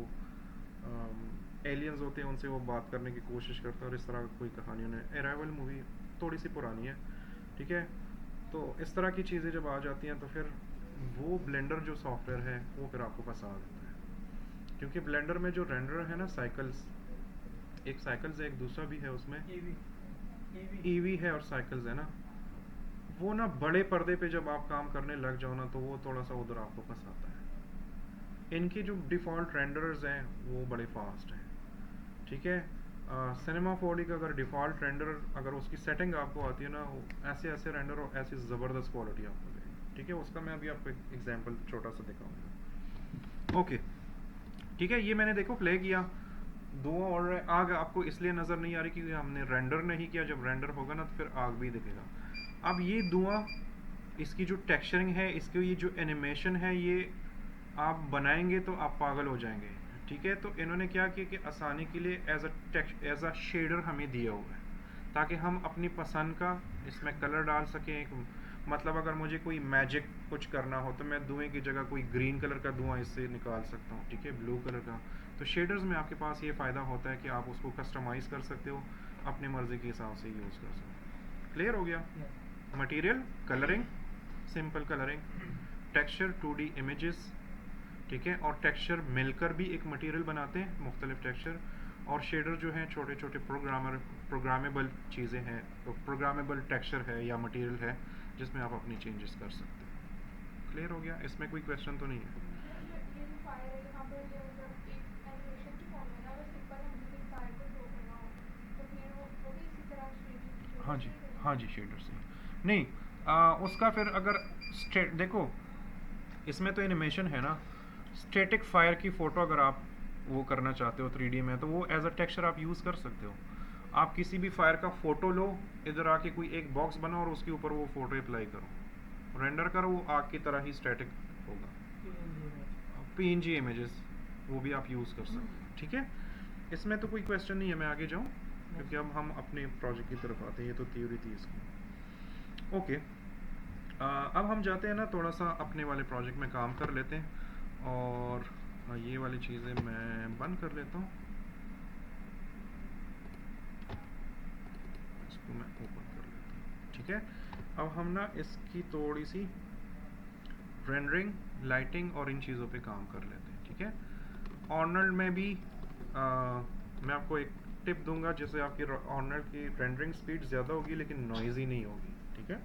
एलियंस होते हैं, उनसे वो बात करने की कोशिश करते हैं, और इस तरह कोई कहानी उन्हें। अराइवल मूवी थोड़ी सी पुरानी है, ठीक है। तो इस तरह की चीज़ें जब आ जाती हैं तो फिर वो ब्लेंडर जो सॉफ्टवेयर है वो फिर आपको फंसा देता है, क्योंकि ब्लेंडर में जो रेंडर है ना साइकिल्स, एक साइकिल्स है, एक दूसरा भी है उसमें, ईवी है और साइकिल्स है ना, वो ना बड़े पर्दे पे जब आप काम करने लग जाओ ना तो वो थोड़ा सा उधर आपको फंसाता है। इनके जो डिफ़ॉल्ट रेंडर्स हैं वो बड़े फास्ट हैं, ठीक है। सिनेमा 4D का अगर डिफ़ॉल्ट रेंडर, अगर उसकी सेटिंग आपको आती है ना, ऐसे ऐसे रेंडर और ऐसी ज़बरदस्त क्वालिटी आपको देगी, ठीक है। उसका मैं अभी आपको एक एग्जांपल छोटा सा दिखाऊंगा। ओके, ठीक है, ये मैंने देखो प्ले किया, धुआं उड़ रहा है। आग आपको इसलिए नज़र नहीं आ रही क्योंकि हमने रेंडर नहीं किया, जब रेंडर होगा ना तो फिर आग भी दिखेगा। अब ये धुआं, इसकी जो टेक्सचरिंग है, इसकी ये जो एनिमेशन है, ये आप बनाएंगे तो आप पागल हो जाएंगे। ठीक है, तो इन्होंने क्या किया कि आसानी के लिए एज अ शेडर हमें दिया हुआ है ताकि हम अपनी पसंद का इसमें कलर डाल सकें। मतलब अगर मुझे कोई मैजिक कुछ करना हो तो मैं धुएं की जगह कोई ग्रीन कलर का धुआं इससे निकाल सकता हूँ, ठीक है, ब्लू कलर का। तो शेडर्स में आपके पास ये फ़ायदा होता है कि आप उसको कस्टमाइज़ कर सकते हो, अपनी मर्ज़ी के हिसाब से यूज़ कर सकते हो। क्लियर हो गया? Material, colouring, simple colouring, texture 2D images, ठीक है, और टेक्सचर मिलकर भी एक मटेरियल बनाते हैं, मुख्तलिफ टेक्सचर। और शेडर जो हैं छोटे छोटे प्रोग्रामेबल चीज़ें हैं, तो प्रोग्रामेबल टेक्सचर है या मटेरियल है जिसमें आप अपनी चेंजेस कर सकते हो। क्लियर हो गया? इसमें कोई क्वेश्चन तो नहीं है? ये जो फायर है यहाँ पर जो मतलब एक एनिमेशन की फॉर्म है ना, अगर सिंपल हम किसी फायर को ड्रॉ करना हो तो फिर वो भी इसी तरह शेडिंग हाँ जी, हाँ जी, शेडर से नहीं। उसका फिर अगर देखो इसमें तो एनिमेशन है ना, स्टैटिक फायर की फ़ोटो अगर आप वो करना चाहते हो 3D में तो वो एज अ टेक्सचर आप यूज़ कर सकते हो। आप किसी भी फायर का फ़ोटो लो, इधर आके कोई एक बॉक्स बनाओ और उसके ऊपर वो फ़ोटो अप्लाई करो, रेंडर करो, वो आग की तरह ही स्टैटिक होगा। PNG इमेजेस वो भी आप यूज़ कर सकते हो। ठीक है, इसमें तो कोई क्वेश्चन नहीं है, मैं आगे जाऊँ क्योंकि अब हम अपने प्रोजेक्ट की तरफ आते हैं। ये तो थ्योरी थी इसकी। ओके, अब हम जाते हैं ना थोड़ा सा अपने वाले प्रोजेक्ट में काम कर लेते हैं। और ये वाली चीज़ें मैं बंद कर लेता हूँ, इसको मैं ओपन कर लेता हूँ। ठीक है, अब हम ना इसकी थोड़ी सी रेंडरिंग, लाइटिंग और इन चीज़ों पे काम कर लेते हैं। ठीक है, ऑर्नल्ड में भी मैं आपको एक टिप दूंगा जिससे आपकी ऑर्नल्ड की रेंडरिंग स्पीड ज़्यादा होगी लेकिन नॉइज़ी नहीं होगी। ठीक है,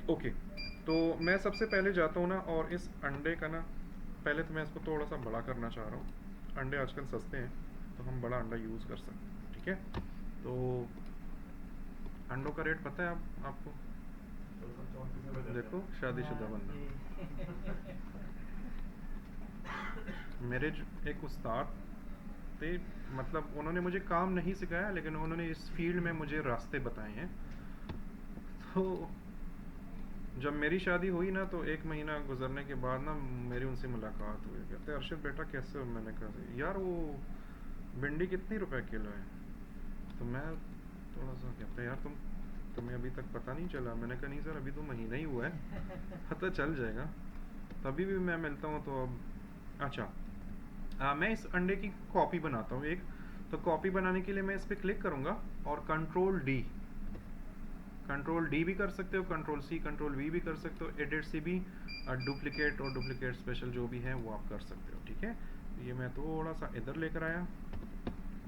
ओके, तो मैं सबसे पहले जाता हूँ ना, और इस अंडे का ना पहले तो मैं इसको थोड़ा सा बड़ा करना चाह रहा हूँ। अंडे आजकल सस्ते हैं तो हम बड़ा अंडा यूज़ कर सकते हैं। ठीक है, तो अंडों का रेट पता है आपको? देखो, शादीशुदा बंदा। मेरे एक उस्ताद थे, मतलब उन्होंने मुझे काम नहीं सिखाया लेकिन उन्होंने इस फील्ड में मुझे रास्ते बताए हैं। तो जब मेरी शादी हुई ना तो 1 महीना गुजरने के बाद ना मेरी उनसे मुलाकात हुई। कहते अरशद बेटा कैसे हो? मैंने कहा यार वो भिंडी कितनी रुपए किलो है? तो मैं थोड़ा सा कहता यार तुम्हें अभी तक पता नहीं चला? मैंने कहा नहीं सर, अभी तो महीना ही हुआ है, पता चल जाएगा। तभी भी मैं मिलता हूँ तो अब अच्छा, मैं इस अंडे की कॉपी बनाता हूँ एक। तो कॉपी बनाने के लिए मैं इस पर क्लिक करूँगा और कंट्रोल डी भी कर सकते हो, कंट्रोल सी, कंट्रोल वी भी कर सकते हो, एडिट सी भी, डुप्लीकेट और डुप्लीकेट स्पेशल जो भी है वो आप कर सकते हो। ठीक है, ये मैं थोड़ा सा इधर लेकर आया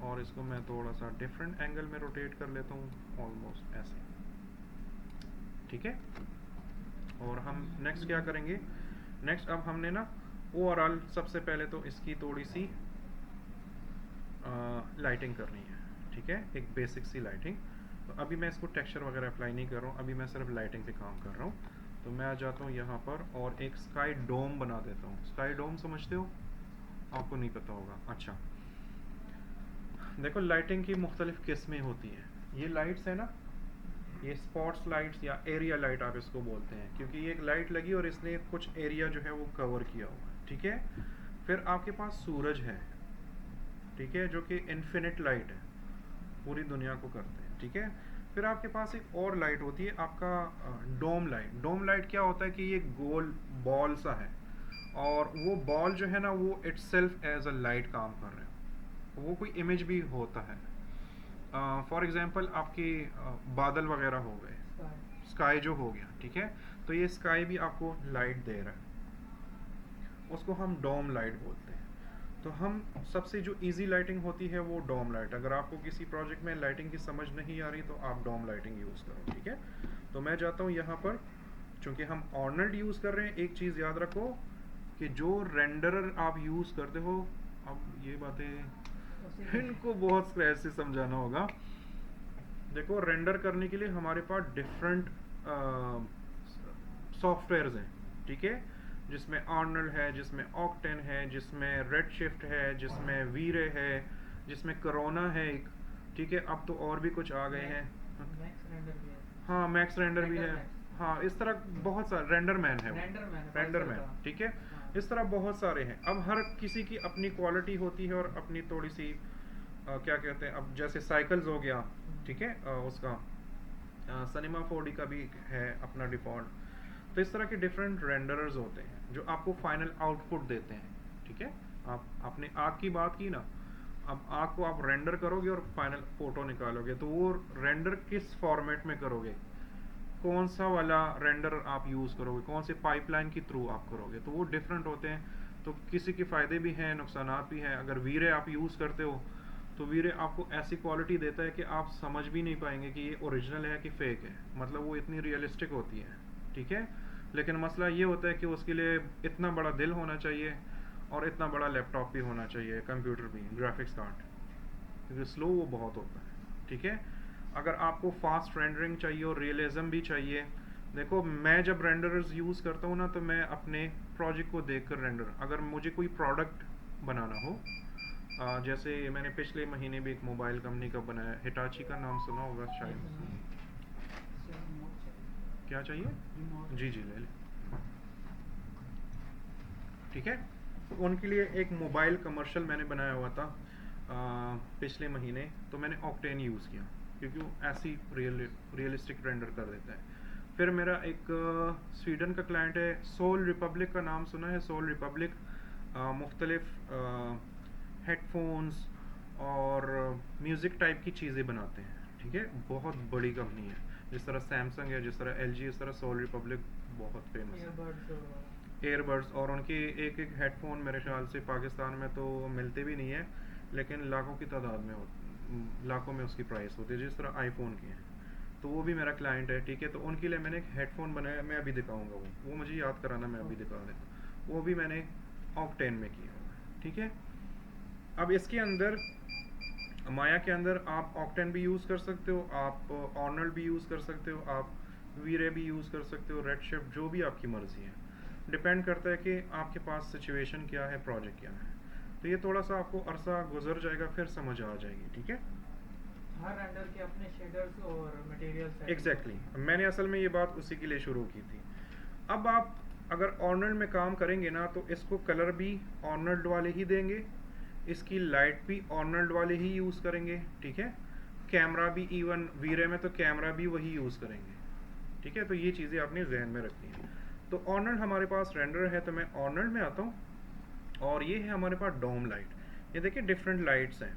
और इसको मैं थोड़ा सा डिफरेंट एंगल में रोटेट कर लेता हूँ, ऑलमोस्ट ऐसे। ठीक है, और हम नेक्स्ट क्या करेंगे? नेक्स्ट अब हमने ना ओवरऑल सबसे पहले तो इसकी थोड़ी सी लाइटिंग करनी है। ठीक है, एक बेसिक सी लाइटिंग। तो अभी मैं इसको टेक्सचर वगैरह अप्लाई नहीं कर रहा हूँ, अभी मैं सिर्फ लाइटिंग पे काम कर रहा हूँ। तो मैं आ जाता हूँ यहाँ पर और एक स्काई डोम बना देता हूँ। स्काई डोम समझते हो? आपको नहीं पता होगा। अच्छा, देखो लाइटिंग की मुख्तलिफ किस्में होती हैं। ये लाइट्स है ना, ये स्पॉट्स लाइट्स या एरिया लाइट आप इसको बोलते हैं, क्योंकि ये एक लाइट लगी और इसने कुछ एरिया जो है वो कवर किया हुआ है। ठीक है, फिर आपके पास सूरज है, ठीक है, जो कि इन्फिनिट लाइट है, पूरी दुनिया को करते हैं। ठीक है, फिर आपके पास एक और लाइट होती है आपका डोम लाइट। डोम लाइट क्या होता है कि ये गोल बॉल सा है और वो बॉल जो है ना वो इटसेल्फ एज अ लाइट काम कर रहे हो, वो कोई इमेज भी होता है। फॉर एग्जांपल आपके बादल वगैरह हो गए, स्काई जो हो गया। ठीक है, तो ये स्काई भी आपको लाइट दे रहा है, उसको हम डोम लाइट बोलते हैं। तो हम सबसे जो इजी लाइटिंग होती है वो डोम लाइट। अगर आपको किसी प्रोजेक्ट में लाइटिंग की समझ नहीं आ रही तो आप डोम लाइटिंग यूज़ करो। ठीक है, तो मैं जाता हूँ यहाँ पर, चूँकि हम ऑर्नल्ड यूज़ कर रहे हैं, एक चीज़ याद रखो कि जो रेंडरर आप यूज़ करते हो, अब ये बातें इनको बहुत स्क्रैच से समझाना होगा। देखो रेंडर करने के लिए हमारे पास डिफरेंट सॉफ्टवेयर्स हैं। ठीक है, जिसमें आर्नल्ड है, जिसमें ऑक्टेन है, जिसमें रेडशिफ्ट है, जिसमें वीरे है, जिसमें कोरोना है एक, ठीक है। अब तो और भी कुछ आ गए हैं। मैक्स रेंडर भी है। हाँ, मैक्स रेंडर भी है। RenderMax। हाँ, इस तरह बहुत सारे, रेंडरमैन है वो, RenderMan है, रेंडरमैन, Pfizer का। ठीक है। हाँ। इस तरह बहुत सारे हैं। अब हर किसी की अपनी क्वालिटी होती है और अपनी थोड़ी सी क्या कहते हैं, अब जैसे साइकिल्स हो गया, ठीक है, उसका सिनेमा 4D का भी है अपना डिफ़ॉल्ट। तो इस तरह के डिफरेंट रेंडरर्स होते हैं जो आपको फाइनल आउटपुट देते हैं, ठीक है। आप आपने आग की बात की ना, अब आग को आप रेंडर करोगे और फाइनल फोटो निकालोगे, तो वो रेंडर किस फॉर्मेट में करोगे, कौन सा वाला रेंडर आप यूज़ करोगे, कौन से पाइपलाइन के थ्रू आप करोगे, तो वो डिफरेंट होते हैं। तो किसी के फ़ायदे भी हैं, नुकसान भी हैं। अगर वीरे आप यूज़ करते हो तो वीरे आपको ऐसी क्वालिटी देता है कि आप समझ भी नहीं पाएंगे कि ये ओरिजिनल है कि फेक है, मतलब वो इतनी रियलिस्टिक होती है, ठीक है। लेकिन मसला ये होता है कि उसके लिए इतना बड़ा दिल होना चाहिए और इतना बड़ा लैपटॉप भी होना चाहिए, कंप्यूटर भी, ग्राफिक्स कार्ड, क्योंकि स्लो वो बहुत होता है, ठीक है। अगर आपको फास्ट रेंडरिंग चाहिए और रियलिज्म भी चाहिए, देखो मैं जब रेंडरर्स यूज़ करता हूँ ना, तो मैं अपने प्रोजेक्ट को देखकर रेंडर, अगर मुझे कोई प्रोडक्ट बनाना हो, जैसे मैंने पिछले महीने भी एक मोबाइल कंपनी का बनाया, हिटाची का नाम सुना होगा शायद। रिमोट चाहिए। क्या चाहिए? रिमोट। जी जी, ले लें, ठीक है। उनके लिए एक मोबाइल कमर्शियल मैंने बनाया हुआ था पिछले महीने, तो मैंने ऑक्टेन यूज़ किया क्योंकि वो ऐसी रियलिस्टिक रेंडर कर देता है। फिर मेरा एक स्वीडन का क्लाइंट है, सोल रिपब्लिक का नाम सुना है? सोल रिपब्लिक मुख्तलिफ हेडफोन्स और म्यूज़िक टाइप की चीज़ें बनाते हैं, ठीक है। बहुत बड़ी कंपनी है, जिस तरह सैमसंग है, जिस तरह LG, इस तरह सोल रिपब्लिक बहुत फेमस है। ईयरबड्स और एयरबड्स, और उनके एक एक हेडफोन मेरे ख्याल से पाकिस्तान में तो मिलते भी नहीं है, लेकिन लाखों की तादाद में लाखों में उसकी प्राइस होती है, जिस तरह आईफोन की है। तो वो भी मेरा क्लाइंट है, ठीक है। तो उनके लिए मैंने एक हेडफोन बनाया, मैं अभी दिखाऊंगा, वो मुझे याद कराना, मैं अभी दिखा देता। वो भी मैंने ऑक्टेन में किया हुआ है, ठीक है। अब इसके अंदर माया के अंदर आप ऑक्टेन भी यूज़ कर सकते हो, आप ऑर्नल्ड भी यूज़ कर सकते हो, आप वीरे भी यूज़ कर सकते हो, रेडशिफ्ट, जो भी आपकी मर्ज़ी है। डिपेंड करता है कि आपके पास सिचुएशन क्या है, प्रोजेक्ट क्या है। तो ये थोड़ा सा आपको अरसा गुजर जाएगा, फिर समझ आ जाएगी, ठीक है। हर रेंडर के अपने शेडर्स और मटेरियल्स हैं। एग्जैक्टली, मैंने असल में ये बात उसी के लिए शुरू की थी। अब आप अगर ऑर्नल्ड में काम करेंगे ना, तो इसको कलर भी ऑर्नल्ड वाले ही देंगे, इसकी लाइट भी ऑर्नल्ड वाले ही यूज़ करेंगे, ठीक है। कैमरा भी, इवन वीरे में तो कैमरा भी वही यूज़ करेंगे, ठीक है। तो ये चीज़ें आपने जहन में रखनी है। तो ऑर्नल्ड हमारे पास रेंडर है, तो मैं ऑर्नल्ड में आता हूँ, और ये है हमारे पास डोम लाइट। ये देखिए डिफरेंट लाइट्स हैं,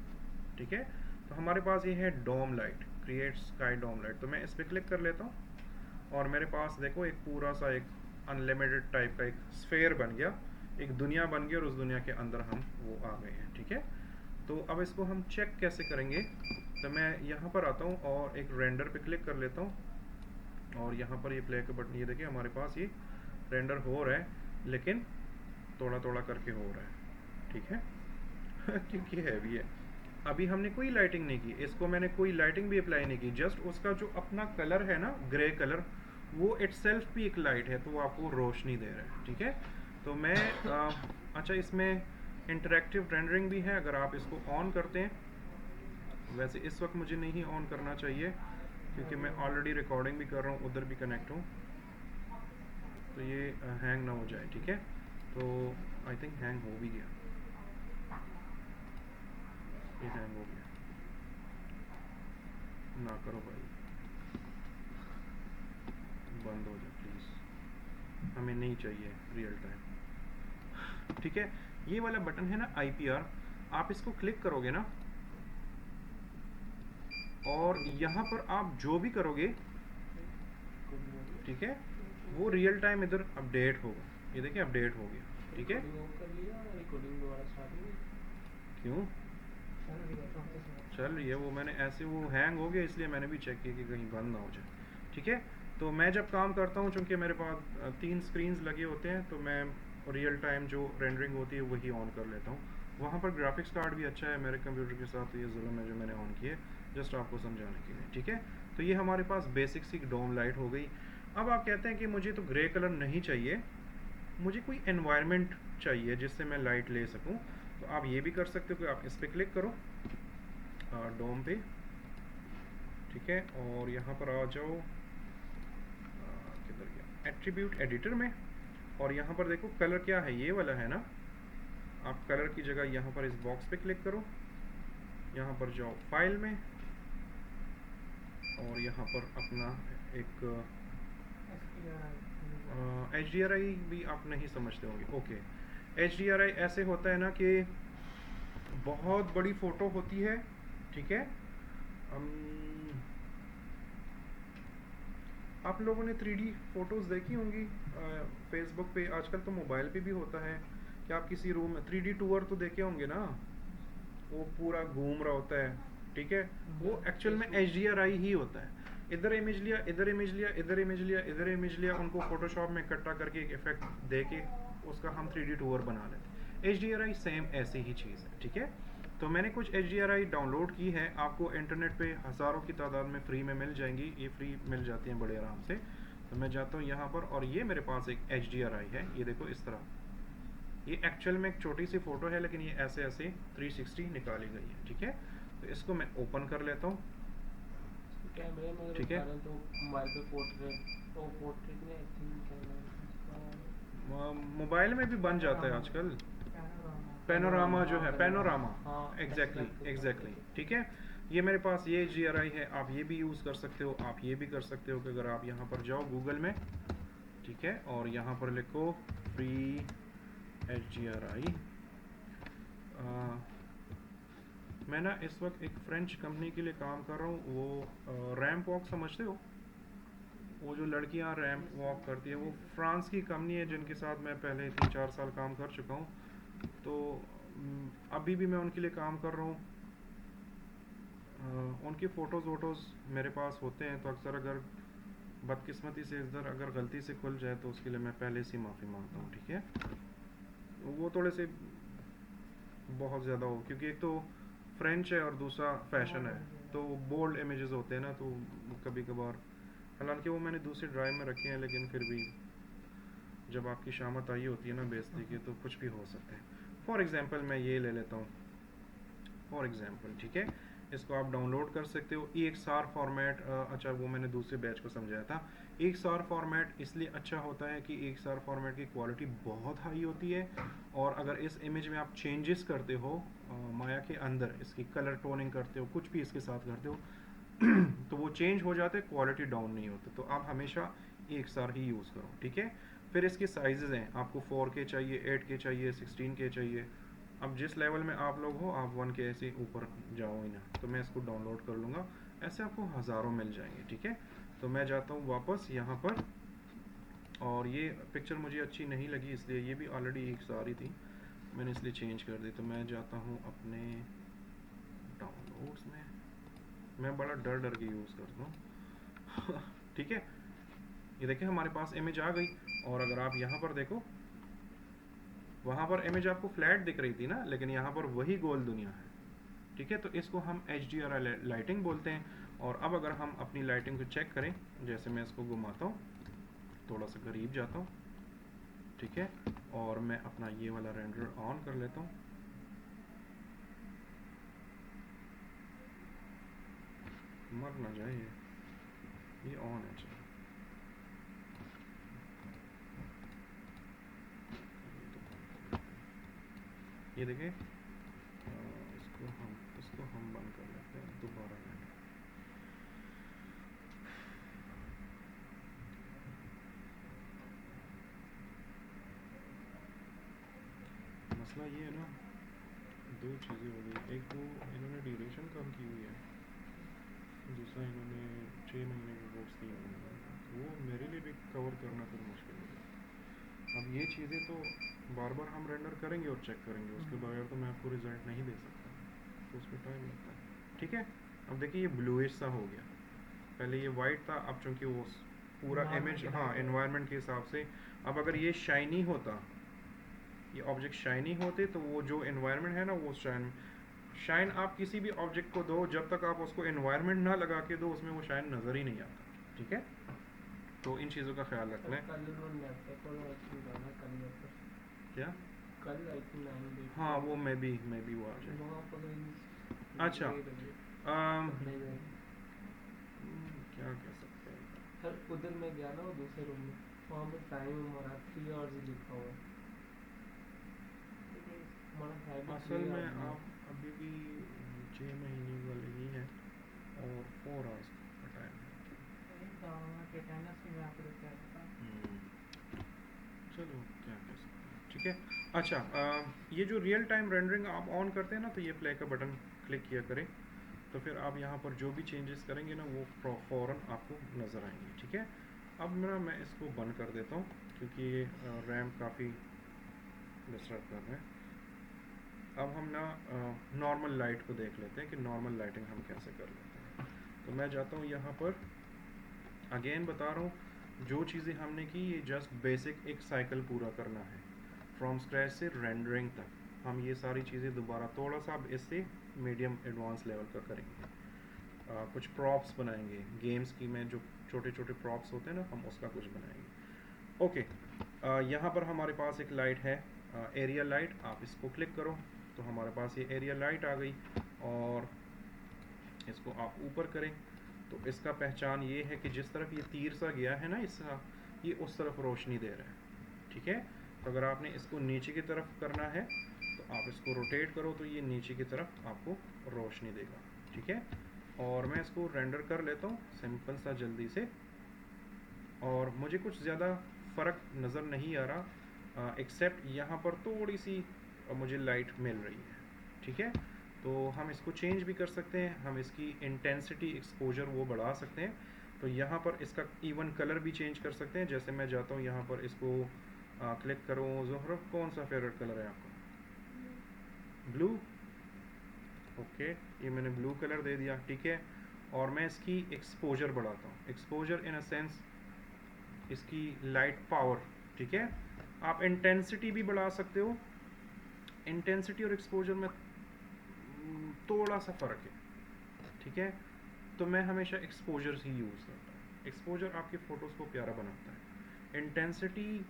ठीक है। तो हमारे पास ये है डोम लाइट, क्रिएट स्काई डोम लाइट। तो मैं इस पर क्लिक कर लेता हूँ, और मेरे पास देखो एक पूरा सा एक अनलिमिटेड टाइप का एक स्फेयर बन गया, एक दुनिया बन गई, और उस दुनिया के अंदर हम वो आ गए हैं, ठीक है। तो अब इसको हम चेक कैसे करेंगे? तो मैं यहाँ पर आता हूँ और एक रेंडर पे क्लिक कर लेता हूँ, और यहाँ पर ये प्ले का बटन, ये देखिए हमारे पास ये रेंडर हो रहा है, लेकिन थोड़ा थोड़ा करके हो रहा है, ठीक है। क्योंकि हैवी है। अभी हमने कोई लाइटिंग नहीं की, इसको मैंने कोई लाइटिंग भी अप्लाई नहीं की, जस्ट उसका जो अपना कलर है ना, ग्रे कलर, वो इटसेल्फ भी एक लाइट है, तो वो आपको रोशनी दे रहा है, ठीक है। तो मैं अच्छा, इसमें इंटरेक्टिव रेंडरिंग भी है, अगर आप इसको ऑन करते हैं। वैसे इस वक्त मुझे नहीं ऑन करना चाहिए, क्योंकि मैं ऑलरेडी रिकॉर्डिंग भी कर रहा हूँ, उधर भी कनेक्ट हूँ, तो ये हैंग ना हो जाए, ठीक है। तो आई थिंक हैंग हो भी गया, ये हैंग हो गया, ना करो भाई, बंद हो जाए प्लीज़, हमें नहीं चाहिए रियल टाइम, ठीक है। ये वाला बटन है ना IPR, आप इसको क्लिक करोगे ना, और यहाँ पर आप जो भी करोगे, ठीक है, वो रियल टाइम इधर अपडेट होगा। ये देखिए अपडेट हो गया, ठीक है। रिकॉर्डिंग दोबारा स्टार्ट हुई। क्यों चल रही है? वो मैंने ऐसे, वो हैंग हो गया, इसलिए मैंने भी चेक किया कि कहीं बंद ना हो जाए, ठीक है। तो मैं जब काम करता हूँ, चूँकि मेरे पास 3 स्क्रीन्स लगे होते हैं, तो मैं रियल टाइम जो रेंडरिंग होती है वही ऑन कर लेता हूँ। वहाँ पर ग्राफिक्स कार्ड भी अच्छा है मेरे कंप्यूटर के साथ, ये जुल्म है जो मैंने ऑन किए, जस्ट आपको समझाने के लिए, ठीक है। तो ये हमारे पास बेसिक सी डोम लाइट हो गई। अब आप कहते हैं कि मुझे तो ग्रे कलर नहीं चाहिए, मुझे कोई एनवायरनमेंट चाहिए जिससे मैं लाइट ले सकूं, तो आप ये भी कर सकते हो कि आप इस पर क्लिक करो डोम पे, ठीक है, और यहाँ पर आ जाओ किधर गया, एट्रीब्यूट एडिटर में, और यहाँ पर देखो कलर क्या है, ये वाला है ना। आप कलर की जगह यहाँ पर इस बॉक्स पे क्लिक करो, यहाँ पर जाओ फाइल में, और यहाँ पर अपना एक HDRI भी आप नहीं समझते होंगे, ओके। HDRI ऐसे होता है ना कि बहुत बड़ी फ़ोटो होती है, ठीक है। आप लोगों ने 3D फोटोज़ देखी होंगी फेसबुक पे, आजकल तो मोबाइल पे भी होता है कि आप किसी रूम में 3D टूर तो देखे होंगे ना, वो पूरा घूम रहा होता है, ठीक है। वो एक्चुअल में HDRI ही होता है। इधर इमेज लिया, इधर इमेज लिया, इधर इमेज लिया, इधर इमेज लिया, उनको फोटोशॉप में इकट्ठा करके एक इफेक्ट दे के उसका हम 3D टूर बना लेते हैं। HDRI सेम ऐसी ही चीज़ है, ठीक है। तो मैंने कुछ HDRI डाउनलोड की है, आपको इंटरनेट पे हज़ारों की तादाद में फ्री में मिल जाएंगी, ये फ्री मिल जाती हैं बड़े आराम से। तो मैं जाता हूँ यहाँ पर, और ये मेरे पास एक HDRI है, ये देखो इस तरह। ये एक्चुअल में एक छोटी सी फ़ोटो है, लेकिन ये ऐसे ऐसे 360 निकाली गई है, ठीक है। तो इसको मैं ओपन कर लेता हूँ, कैमरे में ठीक है। तो मोबाइल पे पोर्ट्रेट, तो पोर्ट्रेट में आई थिंक कैमरा मोबाइल में भी बन जाता है आजकल, पैनोरामा जो है, पैनोरामा, एग्जैक्टली, ठीक है। ये मेरे पास ये HDRI है, आप ये भी यूज़ कर सकते हो। आप ये भी कर सकते हो कि अगर आप यहाँ पर जाओ गूगल में, ठीक है, और यहाँ पर लिखो फ्री HDRI। मैं ना इस वक्त एक फ्रेंच कंपनी के लिए काम कर रहा हूँ, वो रैंप वॉक समझते हो, वो जो लड़कियाँ रैंप वॉक करती है, वो फ्रांस की कंपनी है जिनके साथ मैं पहले 3-4 साल काम कर चुका हूँ। तो अभी भी मैं उनके लिए काम कर रहा हूँ। उनकी फ़ोटोज़ वोटोज़ मेरे पास होते हैं, तो अक्सर अगर बदकिस्मती से इधर अगर गलती से खुल जाए तो उसके लिए मैं पहले से माफ़ी मांगता हूँ, ठीक है। वो थोड़े से बहुत ज़्यादा हो, क्योंकि एक तो फ्रेंच है और दूसरा फैशन है, तो बोल्ड इमेजेस होते हैं ना, तो कभी कभार, हालांकि वो मैंने दूसरी ड्राइव में रखे हैं, लेकिन फिर भी जब आपकी शामत आई होती है ना बेइज्जती की, तो कुछ भी हो सकते हैं। फॉर एग्जांपल मैं ये ले लेता हूँ, फॉर एग्जांपल, ठीक है। इसको आप डाउनलोड कर सकते हो। EXR फॉर्मेट, अच्छा वो मैंने दूसरे बैच को समझाया था। EXR फॉर्मेट इसलिए अच्छा होता है कि EXR फॉर्मेट की क्वालिटी बहुत हाई होती है, और अगर इस इमेज में आप चेंजेस करते हो माया के अंदर, इसकी कलर टोनिंग करते हो, कुछ भी इसके साथ करते हो तो वो चेंज हो जाते, क्वालिटी डाउन नहीं होती। तो आप हमेशा EXR ही यूज़ करो, ठीक है। फिर इसके साइजेज़ हैं, आपको 4K चाहिए, 8K चाहिए, 16K चाहिए। अब जिस लेवल में आप लोग हो, आप 1K से ऊपर जाओ ही ना, तो मैं इसको डाउनलोड कर लूँगा। ऐसे आपको हज़ारों मिल जाएंगे, ठीक है। तो मैं जाता हूँ वापस यहाँ पर, और ये पिक्चर मुझे अच्छी नहीं लगी, इसलिए ये भी ऑलरेडी एक सारी थी, मैंने इसलिए चेंज कर दी। तो मैं जाता हूँ अपने डाउनलोड्स में, मैं बड़ा डर डर के यूज़ करता हूँ ठीक है। ये देखिए हमारे पास इमेज आ गई, और अगर आप यहाँ पर देखो, वहाँ पर इमेज आपको फ्लैट दिख रही थी ना, लेकिन यहाँ पर वही गोल दुनिया है, ठीक है। तो इसको हम HDRI लाइटिंग बोलते हैं। और अब अगर हम अपनी लाइटिंग को चेक करें, जैसे मैं इसको घुमाता हूँ, थोड़ा सा करीब जाता हूँ, ठीक है, और मैं अपना ये वाला रेंडर ऑन कर लेता हूँ। मर ना जाए ये ऑन है, चलो ये देखिए, इसको हम बंद कर लेते हैं दोबारा। मसला ये है ना, दो चीज़ें हो गई, एक तो इन्होंने ड्यूरेशन कम की हुई है, दूसरा इन्होंने 6 महीने के कोर्स दिए हुए हैं, वो मेरे लिए भी कवर करना फिर मुश्किल हो गया। अब ये चीज़ें तो बार बार हम रेंडर करेंगे और चेक करेंगे, उसके बगैर तो मैं आपको रिजल्ट नहीं दे सकता, तो उसमें टाइम लगता है, ठीक है। अब देखिए ये ब्लूइश सा हो गया, पहले ये वाइट था, अब चूँकि वो पूरा इमेज, हाँ, एनवायरनमेंट के हिसाब से। अब अगर ये शाइनी होता, ये ऑब्जेक्ट शाइनी होते, तो वो जो एनवायरनमेंट है ना, वो शाइन आप किसी भी ऑब्जेक्ट को दो, जब तक आप उसको एनवायरनमेंट ना लगा के दो, उसमें वो शाइन नज़र ही नहीं आता, ठीक है। तो इन चीज़ों का ख्याल रखना है। रहा ना कल या परसों। क्या? कल आई थिंक 9 बजे। हाँ वो मे बी वो आ जाए। वहाँ पर अच्छा पकड़े गए। क्या कह सकते हैं? सर उधर मैं गया ना वो दूसरे रूम में, वहाँ पर टाइम हमारा 3 आवर्स ही लिखा हुआ है। हमारा है भी असल 3 में आवर्स ही। आप अभी भी 6 महीने वाले ही हैं और 4 आवर्स का टाइम है। के अटेंडेंस भी यहाँ पे रुक गया था। चलो क्या कह सकते हैं, ठीक है। अच्छा ये जो रियल टाइम रेंडरिंग आप ऑन करते हैं ना, तो ये प्ले का बटन क्लिक किया करें, तो फिर आप यहाँ पर जो भी चेंजेस करेंगे ना वो फ़ौरन आपको नज़र आएंगे, ठीक है। अब मैं इसको बंद कर देता हूँ क्योंकि ये रैम काफ़ी डिस्टर्ब कर रहे हैं। अब हम ना नॉर्मल लाइट को देख लेते हैं कि नॉर्मल लाइटिंग हम कैसे कर लेते हैं। तो मैं जाता हूँ यहाँ पर, अगेन बता रहा हूँ, जो चीज़ें हमने की ये जस्ट बेसिक एक साइकिल पूरा करना है फ्रॉम स्क्रैच से रेंडरिंग तक। हम ये सारी चीज़ें दोबारा थोड़ा सा अब इससे मीडियम एडवांस लेवल का करेंगे। कुछ प्रॉप्स बनाएंगे गेम्स की में, जो छोटे छोटे प्रॉप्स होते हैं ना, हम उसका कुछ बनाएंगे। ओके, यहाँ पर हमारे पास एक लाइट है, एरिया लाइट। आप इसको क्लिक करो तो हमारे पास ये एरिया लाइट आ गई, और इसको आप ऊपर करें तो इसका पहचान ये है कि जिस तरफ ये तीर सा गया है ना इसका, ये उस तरफ रोशनी दे रहा है, ठीक है। तो अगर आपने इसको नीचे की तरफ करना है तो आप इसको रोटेट करो तो ये नीचे की तरफ आपको रोशनी देगा, ठीक है। और मैं इसको रेंडर कर लेता हूँ सिंपल सा जल्दी से, और मुझे कुछ ज़्यादा फ़र्क नज़र नहीं आ रहा एक्सेप्ट यहाँ पर थोड़ी सी मुझे लाइट मिल रही है, ठीक है। तो हम इसको चेंज भी कर सकते हैं, हम इसकी इंटेंसिटी एक्सपोजर वो बढ़ा सकते हैं। तो यहाँ पर इसका इवन कलर भी चेंज कर सकते हैं। जैसे मैं जाता हूँ यहाँ पर, इसको क्लिक करूँ, ज़ोहरा कौन सा फेवरेट कलर है आपका? ब्लू। ओके, ये मैंने ब्लू कलर दे दिया, ठीक है। और मैं इसकी एक्सपोजर बढ़ाता हूँ, एक्सपोजर इन अ सेंस इसकी लाइट पावर, ठीक है। आप इंटेंसिटी भी बढ़ा सकते हो, इंटेंसिटी और एक्सपोजर में थोड़ा सा फ़र्क है, ठीक है। तो मैं हमेशा एक्सपोजर ही यूज़ करता हूँ, एक्सपोजर आपकी फ़ोटोज़ को प्यारा बनाता है। इंटेंसिटी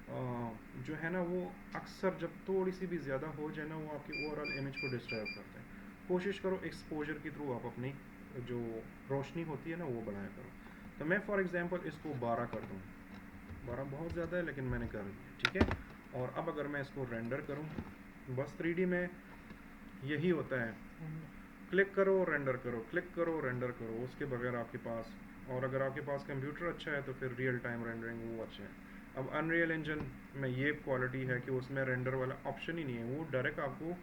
जो है ना वो अक्सर जब थोड़ी सी भी ज़्यादा हो जाए ना, वो आपकी ओवरऑल इमेज को डिस्टर्ब करता है। कोशिश करो एक्सपोजर के थ्रू आप अपनी जो रोशनी होती है ना वो बढ़ाया करो। तो मैं फॉर एग्ज़ाम्पल इसको 12 कर दूँ, 12 बहुत ज़्यादा है लेकिन मैंने कर दिया, ठीक है। और अब अगर मैं इसको रेंडर करूँ, बस 3D में यही होता है, क्लिक करो रेंडर करो, क्लिक करो रेंडर करो, उसके बगैर आपके पास, और अगर आपके पास कंप्यूटर अच्छा है तो फिर रियल टाइम रेंडरिंग वो अच्छा है। अब अनरियल इंजन में ये क्वालिटी है कि उसमें रेंडर वाला ऑप्शन ही नहीं है, वो डायरेक्ट आपको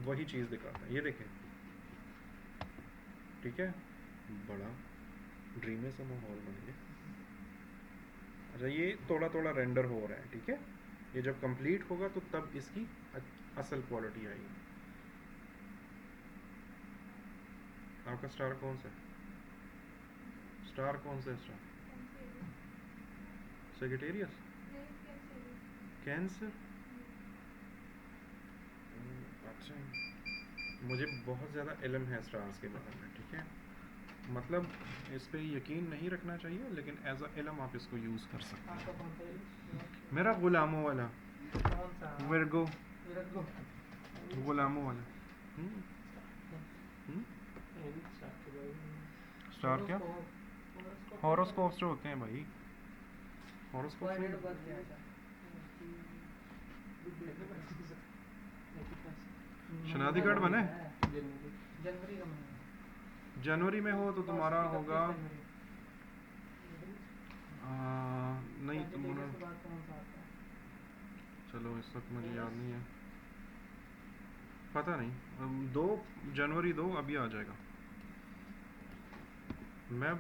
वही चीज़ दिखाता है। ये देखें, ठीक है, बड़ा ड्रीमे सा माहौल बन गया। अच्छा, ये थोड़ा थोड़ा रेंडर हो रहा है, ठीक है। ये जब कंप्लीट होगा तो तब इसकी असल क्वालिटी आएगी। आपका स्टार कौन सा है? स्टार कौन सा है? Star Sagittarius, cancer. अच्छा, मुझे बहुत ज़्यादा इल्म है स्टार्स के बारे में, ठीक है। मतलब इस पे यकीन नहीं रखना चाहिए, लेकिन एज अ इल्म आप इसको यूज़ कर सकते आपका हैं। कौन सा है? मेरा गुलामों वाला, कौन सा? Virgo, Virgo. गुलामों वाला। हम्म? स्टार क्या? हॉरोस्कोप्स जो होते हैं भाई, हॉरोस्कोप्स नहीं। शनादिगढ़ बने जनवरी का महीना। जनवरी में हो तो तुम्हारा होगा नहीं, तुम्हारा के बाद कौन सा आता है? चलो इस वक्त मुझे याद नहीं है, पता नहीं। 2 जनवरी 2 अभी आ जाएगा। मैं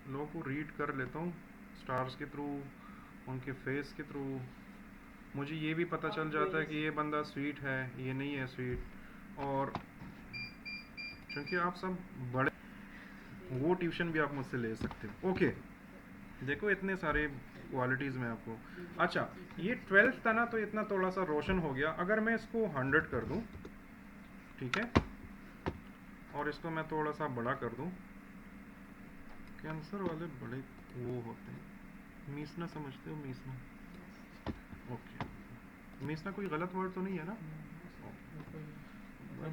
लोगों को रीड कर लेता हूँ स्टार्स के थ्रू, उनके फेस के थ्रू मुझे ये भी पता चल जाता है कि ये बंदा स्वीट है, ये नहीं है स्वीट। और क्योंकि आप सब बड़े, वो ट्यूशन भी आप मुझसे ले सकते हो। ओके, देखो इतने सारे क्वालिटीज़ में आपको। अच्छा, ये 12 था ना, तो इतना थोड़ा सा रोशन हो गया। अगर मैं इसको 100 कर दूं, ठीक है, और इसको मैं थोड़ा सा बड़ा कर दूं, कैंसर वाले बड़े वो होते हैं, मीसना समझते हो? मीसना, ओके। मीसना कोई गलत वर्ड तो नहीं है ना?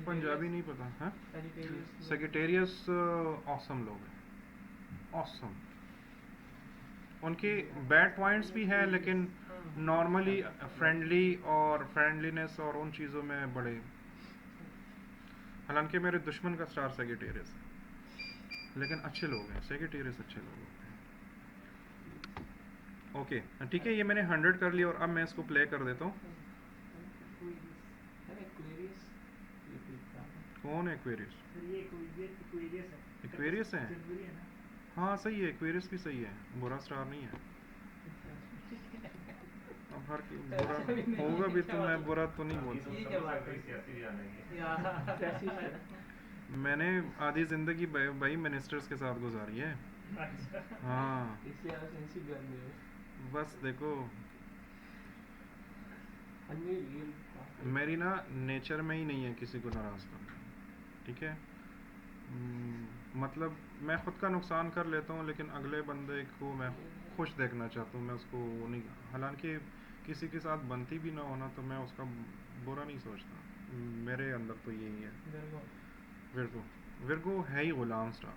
पंजाबी नहीं पता है। सेक्रेटेरियस ऑसम लोग हैं, ऑसम। उनके बैड पॉइंट्स भी हैं लेकिन नॉर्मली फ्रेंडली और फ्रेंडलीनेस और उन चीज़ों में बड़े, हालांकि मेरे दुश्मन का स्टार सेक्रेटेरियस है लेकिन अच्छे लोग हैं, सेक्रेटेरियस अच्छे लोग होते हैं। ओके ठीक है, ये मैंने 100 कर लिया और अब मैं इसको प्ले कर देता हूँ। कौन है एक्वेरियस? एक्वेरियस है? हाँ सही है, एक्वेरियस भी सही है, बुरा स्टार नहीं है। अब हर बुरा होगा भी तो मैं बुरा तो नहीं बोल सकता। मैंने आधी जिंदगी भाई मिनिस्टर्स के साथ गुजारी है। हाँ बस देखो, मेरी ना नेचर में ही नहीं है किसी को नाराज करना, ठीक है। मतलब मैं खुद का नुकसान कर लेता हूँ लेकिन अगले बंदे को मैं खुश देखना चाहता हूँ, मैं उसको नहीं, हालांकि किसी के साथ बनती भी ना होना तो मैं उसका बुरा नहीं सोचता, मेरे अंदर तो यही है। विर्गो, विर्गो है ही गुलाम स्टार।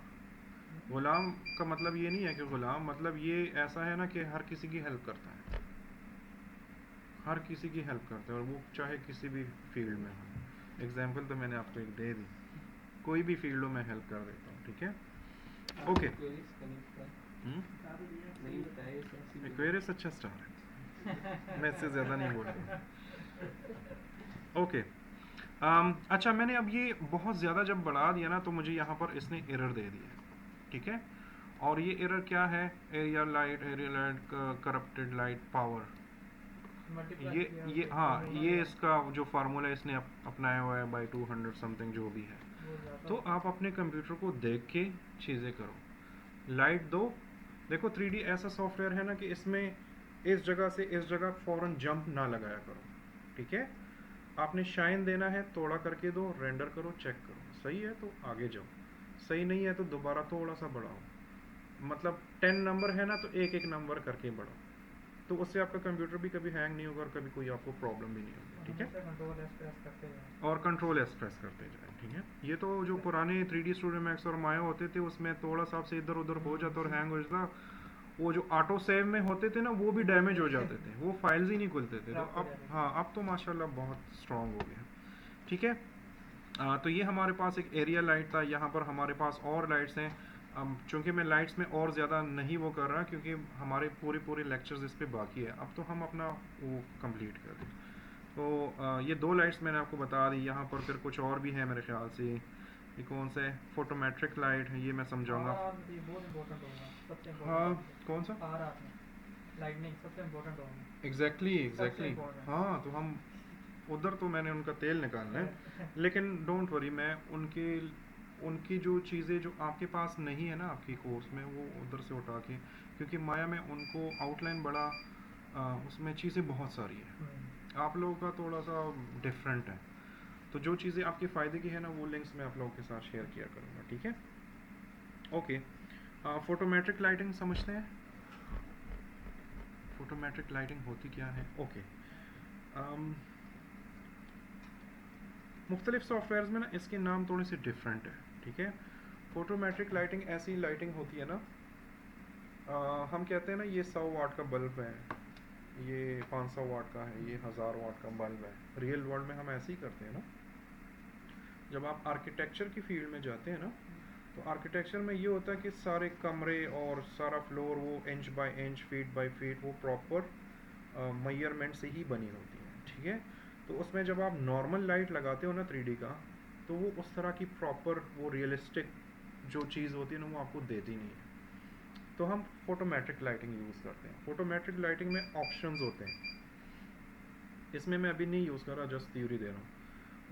गुलाम का मतलब ये नहीं है कि गुलाम, मतलब ये ऐसा है ना कि हर किसी की हेल्प करता है, हर किसी की हेल्प करता है और वो चाहे किसी भी फील्ड में हो। एग्जाम्पल तो मैंने आपको एक दे दी, कोई भी फील्ड में हेल्प कर देता हूँ, ठीक है। ओके, एक्वेरियस अच्छा स्टार है, मैं इससे ज़्यादा नहीं बोलूँगा। ओके अच्छा, मैंने अब ये बहुत ज़्यादा जब बढ़ा दिया ना तो मुझे यहाँ पर इसने एरर दे दिया, ठीक है। और ये एरर क्या है? Area light corrupted light power, ये हाँ, ये इसका जो फार्मूला इसने अपनाया हुआ है बाई 200 समथिंग जो भी है। तो आप अपने कंप्यूटर को देख के चीज़ें करो, लाइट दो। देखो 3D ऐसा सॉफ्टवेयर है ना कि इसमें इस जगह से इस जगह फ़ौरन जंप ना लगाया करो, ठीक है। आपने शाइन देना है, थोड़ा करके दो, रेंडर करो, चेक करो, सही है तो आगे जाओ, सही नहीं है तो दोबारा थोड़ा सा बढ़ाओ। मतलब 10 नंबर है ना तो एक एक नंबर करके बढ़ो, तो उससे आपका कंप्यूटर भी कभी हैंग नहीं होगा और कभी कोई आपको प्रॉब्लम भी नहीं होगी, ठीक है। और कंट्रोल एस प्रेस करते जाए, ठीक है। ये तो जो पुराने 3D स्टूडियो मैक्स और माया होते थे उसमें थोड़ा सा आपसे इधर उधर हो जाता और हैंग हो जाता, वो जो ऑटो सेव में होते थे ना वो भी डैमेज हो जाते थे, वो फाइल्स ही नहीं खुलते थे। तो अब हाँ, अब तो माशाल्लाह बहुत स्ट्रांग हो गया, ठीक है। तो ये हमारे पास एक एरिया लाइट था, यहाँ पर हमारे पास और लाइट्स हैं। चूँकि मैं लाइट्स में और ज़्यादा नहीं वो कर रहा क्योंकि हमारे पूरे लेक्चर्स इस पे बाकी है, अब तो हम अपना वो कंप्लीट कर दें। तो ये 2 लाइट्स मैंने आपको बता दी, यहाँ पर फिर कुछ और भी है मेरे ख्याल से। ये कौन सा है? फोटोमेट्रिक लाइट है, ये मैं समझाऊंगा। हाँ कौन सा? लाइटनिंग सबसे इम्पोर्टेंट होगा। एग्जैक्टली हाँ, तो हम उधर तो मैंने उनका तेल निकालना है लेकिन डोंट वरी, मैं उनकी जो चीज़ें जो आपके पास नहीं है ना आपकी कोर्स में, वो उधर से उठा के, क्योंकि माया में उनको आउटलाइन बड़ा उसमें चीज़ें बहुत सारी है, आप लोगों का थोड़ा सा डिफरेंट है। तो जो चीज़ें आपके फ़ायदे की है ना वो लिंक्स मैं आप लोगों के साथ शेयर किया करूँगा, ठीक है। ओके, फोटोमेट्रिक लाइटिंग समझते हैं? फोटोमेट्रिक लाइटिंग होती क्या है? ओके, मुख्तलिफ सॉफ्टवेयर्स में ना इसके नाम थोड़े से डिफरेंट है, ठीक है। फोटोमेट्रिक लाइटिंग ऐसी लाइटिंग होती है ना, हम कहते हैं ना ये 100 वाट का बल्ब है, ये 500 वाट का है, ये 1000 वाट का बल्ब है। रियल वर्ल्ड में हम ऐसे ही करते हैं ना। जब आप आर्किटेक्चर की फील्ड में जाते हैं ना तो आर्किटेक्चर में ये होता है कि सारे कमरे और सारा फ्लोर वो inch by inch, feet by feet वो प्रॉपर मेजरमेंट से ही बनी होती है, ठीक है। तो उसमें जब आप नॉर्मल लाइट लगाते हो ना 3D का, तो वो उस तरह की प्रॉपर वो रियलिस्टिक जो चीज़ होती है ना वो आपको देती नहीं है। तो हम फोटोमेट्रिक लाइटिंग यूज़ करते हैं। फोटोमेट्रिक लाइटिंग में ऑप्शंस होते हैं, इसमें मैं अभी नहीं यूज़ कर रहा, जस्ट थ्योरी दे रहा हूँ।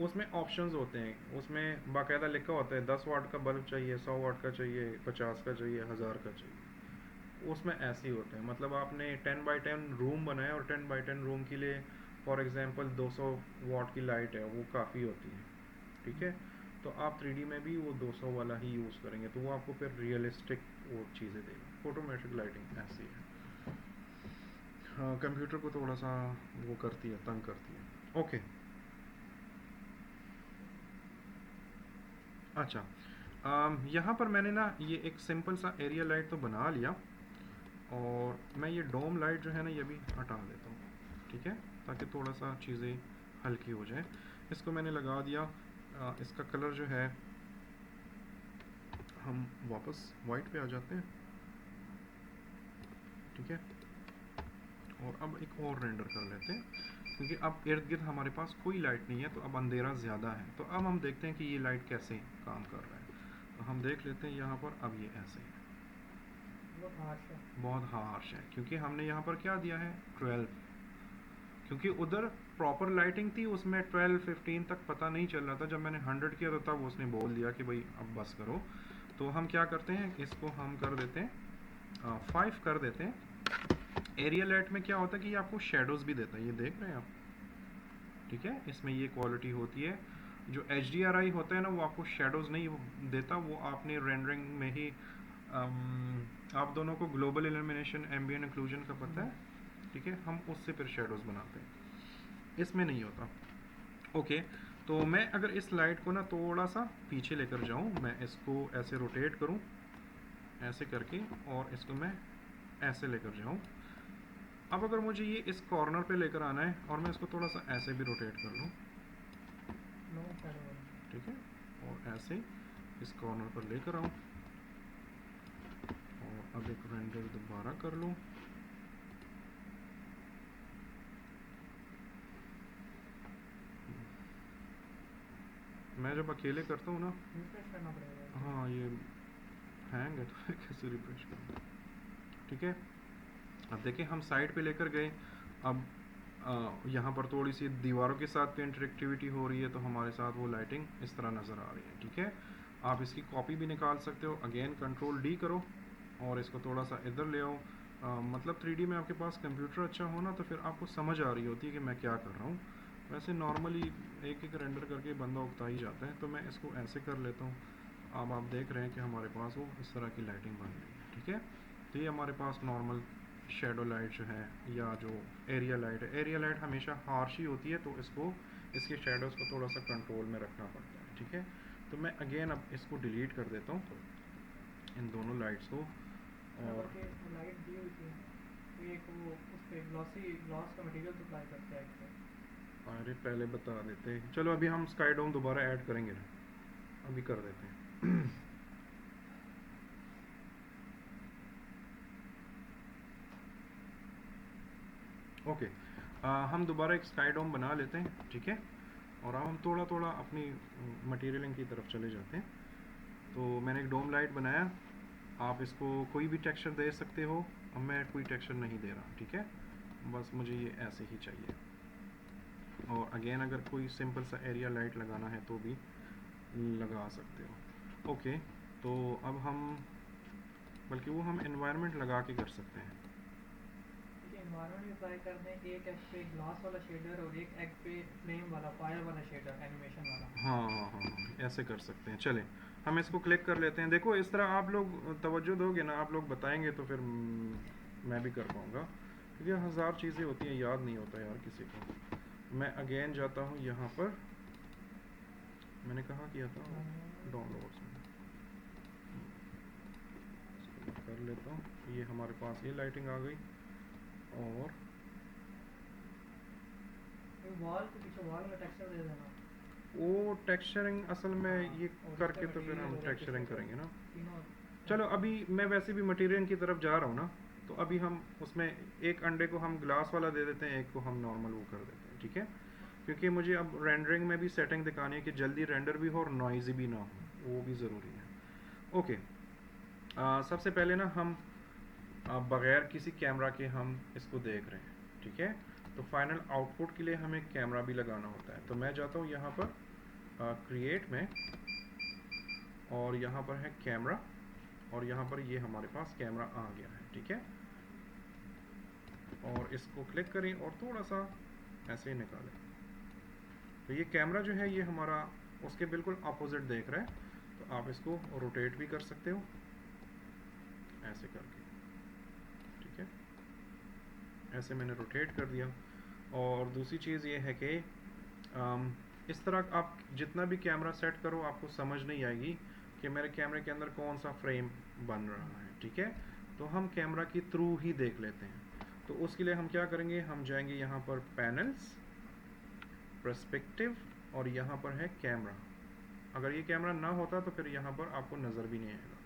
उसमें ऑप्शंस होते हैं, उसमें बाकायदा लिखा होता है 10 वाट का बल्ब चाहिए, 100 वाट का चाहिए, 50 का चाहिए, 1000 का चाहिए। उसमें ऐसे ही होते हैं, मतलब आपने 10 बाई 10 रूम बनाया और 10 बाई 10 रूम के लिए फॉर एग्जांपल 200 वाट की लाइट है, वो काफ़ी होती है, ठीक है। तो आप 3D में भी वो 200 वाला ही यूज़ करेंगे तो वो आपको फिर रियलिस्टिक वो चीज़ें देगा। फोटोमेट्रिक लाइटिंग ऐसी है। हाँ, कंप्यूटर को थोड़ा सा वो करती है, तंग करती है। ओके, अच्छा, यहाँ पर मैंने ना ये एक सिंपल सा एरिया लाइट तो बना लिया, और मैं ये डोम लाइट जो है ना ये भी हटा देता हूँ, ठीक है, ताकि थोड़ा सा चीज़ें हल्की हो जाए। इसको मैंने लगा दिया। इसका कलर जो है, हम वापस वाइट पे आ जाते हैं, ठीक है, और अब एक और रेंडर कर लेते हैं, क्योंकि अब इर्द गिर्द हमारे पास कोई लाइट नहीं है, तो अब अंधेरा ज़्यादा है। तो अब हम देखते हैं कि ये लाइट कैसे काम कर रहा है। तो हम देख लेते हैं यहाँ पर, अब ये ऐसे है, बहुत हार्श है। बहुत हार्श है, क्योंकि हमने यहाँ पर क्या दिया है 12, क्योंकि उधर प्रॉपर लाइटिंग थी, उसमें 12-15 तक पता नहीं चल रहा था। जब मैंने 100 किया तो तब उसने बोल दिया कि भाई अब बस करो। तो हम क्या करते हैं, इसको हम कर देते हैं 5 कर देते हैं। एरिया लाइट में क्या होता है कि ये आपको शेडोज़ भी देता है, ये देख रहे हैं आप, ठीक है, इसमें ये क्वालिटी होती है। जो HDRI होता है ना, वो आपको शेडोज़ नहीं देता, वो आपने रेंडरिंग में ही आप दोनों को ग्लोबल इल्यूमिनेशन, एम्बिएंट इंक्लूजन का पता है, ठीक है, हम उससे फिर शेडोज़ बनाते हैं, इसमें नहीं होता। ओके, तो मैं अगर इस लाइट को ना थोड़ा सा पीछे लेकर जाऊं, मैं इसको ऐसे रोटेट करूं, ऐसे करके, और इसको मैं ऐसे लेकर जाऊं। अब अगर मुझे ये इस कॉर्नर पे लेकर आना है, और मैं इसको थोड़ा सा ऐसे भी रोटेट कर लूं, नो शेडो। ठीक है, और ऐसे इस कॉर्नर पर लेकर आऊं, और अब एक रेंडर दोबारा कर लूं। मैं जब अकेले करता हूँ ना, रिफ्रेश करना पड़ेगा। हाँ ये हैंग है, तो कैसे रिफ्रेश करूँ, ठीक है। अब देखिए हम साइड पे लेकर गए, अब यहाँ पर थोड़ी सी दीवारों के साथ भी इंटरेक्टिविटी हो रही है, तो हमारे साथ वो लाइटिंग इस तरह नज़र आ रही है, ठीक है। आप इसकी कॉपी भी निकाल सकते हो, अगेन कंट्रोल D करो, और इसको थोड़ा सा इधर ले आओ। मतलब 3D में आपके पास कंप्यूटर अच्छा हो ना, तो फिर आपको समझ आ रही होती है कि मैं क्या कर रहा हूँ। वैसे नॉर्मली एक एक रेंडर करके बंदा उगता ही जाता है, तो मैं इसको ऐसे कर लेता हूँ। अब आप देख रहे हैं कि हमारे पास वो इस तरह की लाइटिंग बन रही है, ठीक है। तो ये हमारे पास नॉर्मल शेडो लाइट जो है, या जो एरिया लाइट है, एरिया लाइट हमेशा हार्श ही होती है, तो इसको इसके शेडोज़ को थोड़ा सा कंट्रोल में रखना पड़ता है, ठीक है। तो मैं अगेन अब इसको डिलीट कर देता हूँ, इन दोनों लाइट्स को। और लाइट दी हुई थी, तो एक वो उस पे ग्लॉस का मटेरियल तो अप्लाई करते हैं एक्चुअली। अरे पहले बता देते हैं, चलो अभी हम स्काई डोम दोबारा ऐड करेंगे ना, अभी कर देते हैं। ओके, हम दोबारा एक स्काई डोम बना लेते हैं, ठीक है, और अब हम थोड़ा थोड़ा अपनी मटेरियलिंग की तरफ चले जाते हैं। तो मैंने एक डोम लाइट बनाया, आप इसको कोई भी टेक्सचर दे सकते हो, अब मैं कोई टेक्सचर नहीं दे रहा, ठीक है, बस मुझे ये ऐसे ही चाहिए। और अगेन अगर कोई सिंपल सा एरिया लाइट लगाना है तो भी लगा सकते हो। ओके, तो अब हम, बल्कि वो हम एनवायरनमेंट लगा के कर सकते हैं। एनवायरनमेंट भी अप्लाई कर दें, एक एग पे ग्लास वाला शेडर और एक एग पे फ्लेम वाला फायर वाला शेडर, एनिमेशन वाला। हाँ हाँ हाँ हाँ, ऐसे कर सकते हैं। चलें, हम इसको क्लिक कर लेते हैं। देखो इस तरह आप लोग तवज्जो दोगे ना, आप लोग बताएंगे तो फिर मैं भी कर पाऊँगा, क्योंकि 1000 चीज़ें होती हैं, याद नहीं होता यार किसी को। मैं अगेन जाता हूँ यहाँ पर, मैंने कहा किया था डाउनलोड्स में, इसको कर लेता हूँ। ये हमारे पास ये लाइटिंग आ गई, और वॉल के पीछे वॉल में टेक्सचर दे देना। वो टेक्सचरिंग असल में हाँ, ये और करके इसका तो फिर हम material टेक्सचरिंग होगा करेंगे ना। तीनों। चलो अभी मैं वैसे भी मटेरियल की तरफ जा रहा हूँ ना, तो अभी हम उसमें एक अंडे को हम ग्लास वाला दे देते हैं, एक को हम नॉर्मल वो कर देते हैं, ठीक है, क्योंकि मुझे अब रेंडरिंग में भी सेटिंग दिखानी है कि जल्दी रेंडर भी हो और नॉइज़ी भी ना हो, वो भी ज़रूरी है। ओके, सबसे पहले ना हम बग़ैर किसी कैमरा के हम इसको देख रहे हैं, ठीक है, तो फाइनल आउटपुट के लिए हमें कैमरा भी लगाना होता है। तो मैं जाता हूँ यहाँ पर क्रिएट में, और यहाँ पर है कैमरा, और यहाँ पर ये हमारे पास कैमरा आ गया है, ठीक है, और इसको क्लिक करें और थोड़ा सा ऐसे निकालें। तो ये कैमरा जो है ये हमारा उसके बिल्कुल अपोजिट देख रहा है, तो आप इसको रोटेट भी कर सकते हो ऐसे करके, ठीक है। ऐसे मैंने रोटेट कर दिया। और दूसरी चीज़ ये है कि इस तरह आप जितना भी कैमरा सेट करो आपको समझ नहीं आएगी कि मेरे कैमरे के अंदर कौन सा फ्रेम बन रहा है, ठीक है। तो हम कैमरा की थ्रू ही देख लेते हैं। तो उसके लिए हम क्या करेंगे, हम जाएंगे यहाँ पर पैनल्स, पर्सपेक्टिव, और यहाँ पर है कैमरा। अगर ये कैमरा ना होता तो फिर यहाँ पर आपको नज़र भी नहीं आएगा।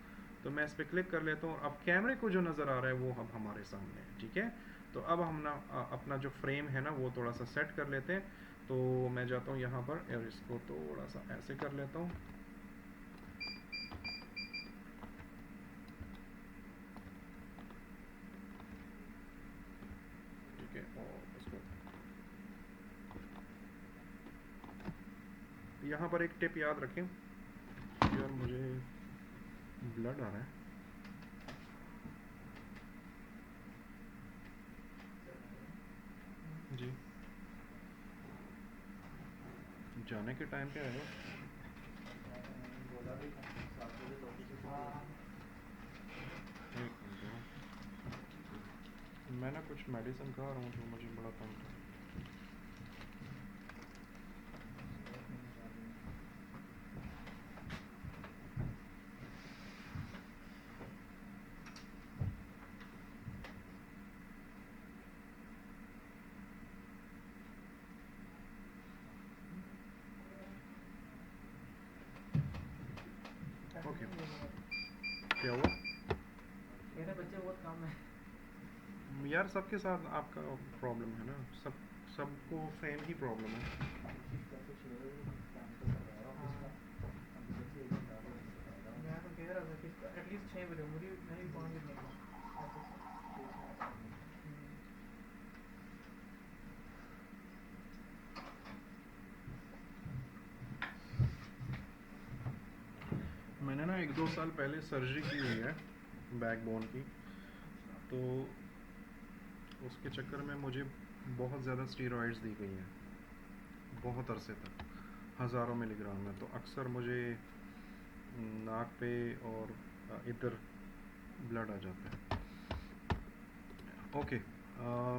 तो मैं इस पर क्लिक कर लेता हूँ। अब कैमरे को जो नज़र आ रहा है वो अब हमारे सामने है, ठीक है। तो अब हम ना अपना जो फ्रेम है ना वो थोड़ा सा सेट कर लेते हैं। तो मैं जाता हूँ यहाँ पर और इसको थोड़ा सा ऐसे कर लेता हूँ। ठीक है, और इसको यहाँ पर एक टिप याद रखें यार, मुझे ब्लड आ रहा है। जी, जाने के टाइम पे आएगा। बोला भी था 7 बजे तो ऑफिस से हाँ एक मिनट, मैं ना कुछ मेडिसिन खा रहा हूँ तो मुझे बड़ा तंग था। ओके, क्या हुआ मेरे बच्चे बहुत कम है। यार? सबके साथ आपका प्रॉब्लम है ना, सबको सेम ही प्रॉब्लम है। इसका कुछ काम तो करवा रहा हूँ हाँ इसका हम जैसे एक घंटा में इसका मैं तो कह रहा था कि एटलीस्ट 6 बजे मुझे मैं भी 5 बजे निकला ऑफिस से। मैंने ना 1-2 साल पहले सर्जरी की हुई है बैकबोन की, तो उसके चक्कर में मुझे बहुत ज़्यादा स्टीरॉइड्स दी गई हैं, बहुत अरसे तक, हज़ारों मिलीग्राम में। तो अक्सर मुझे नाक पे और इधर ब्लड आ जाता है। ओके,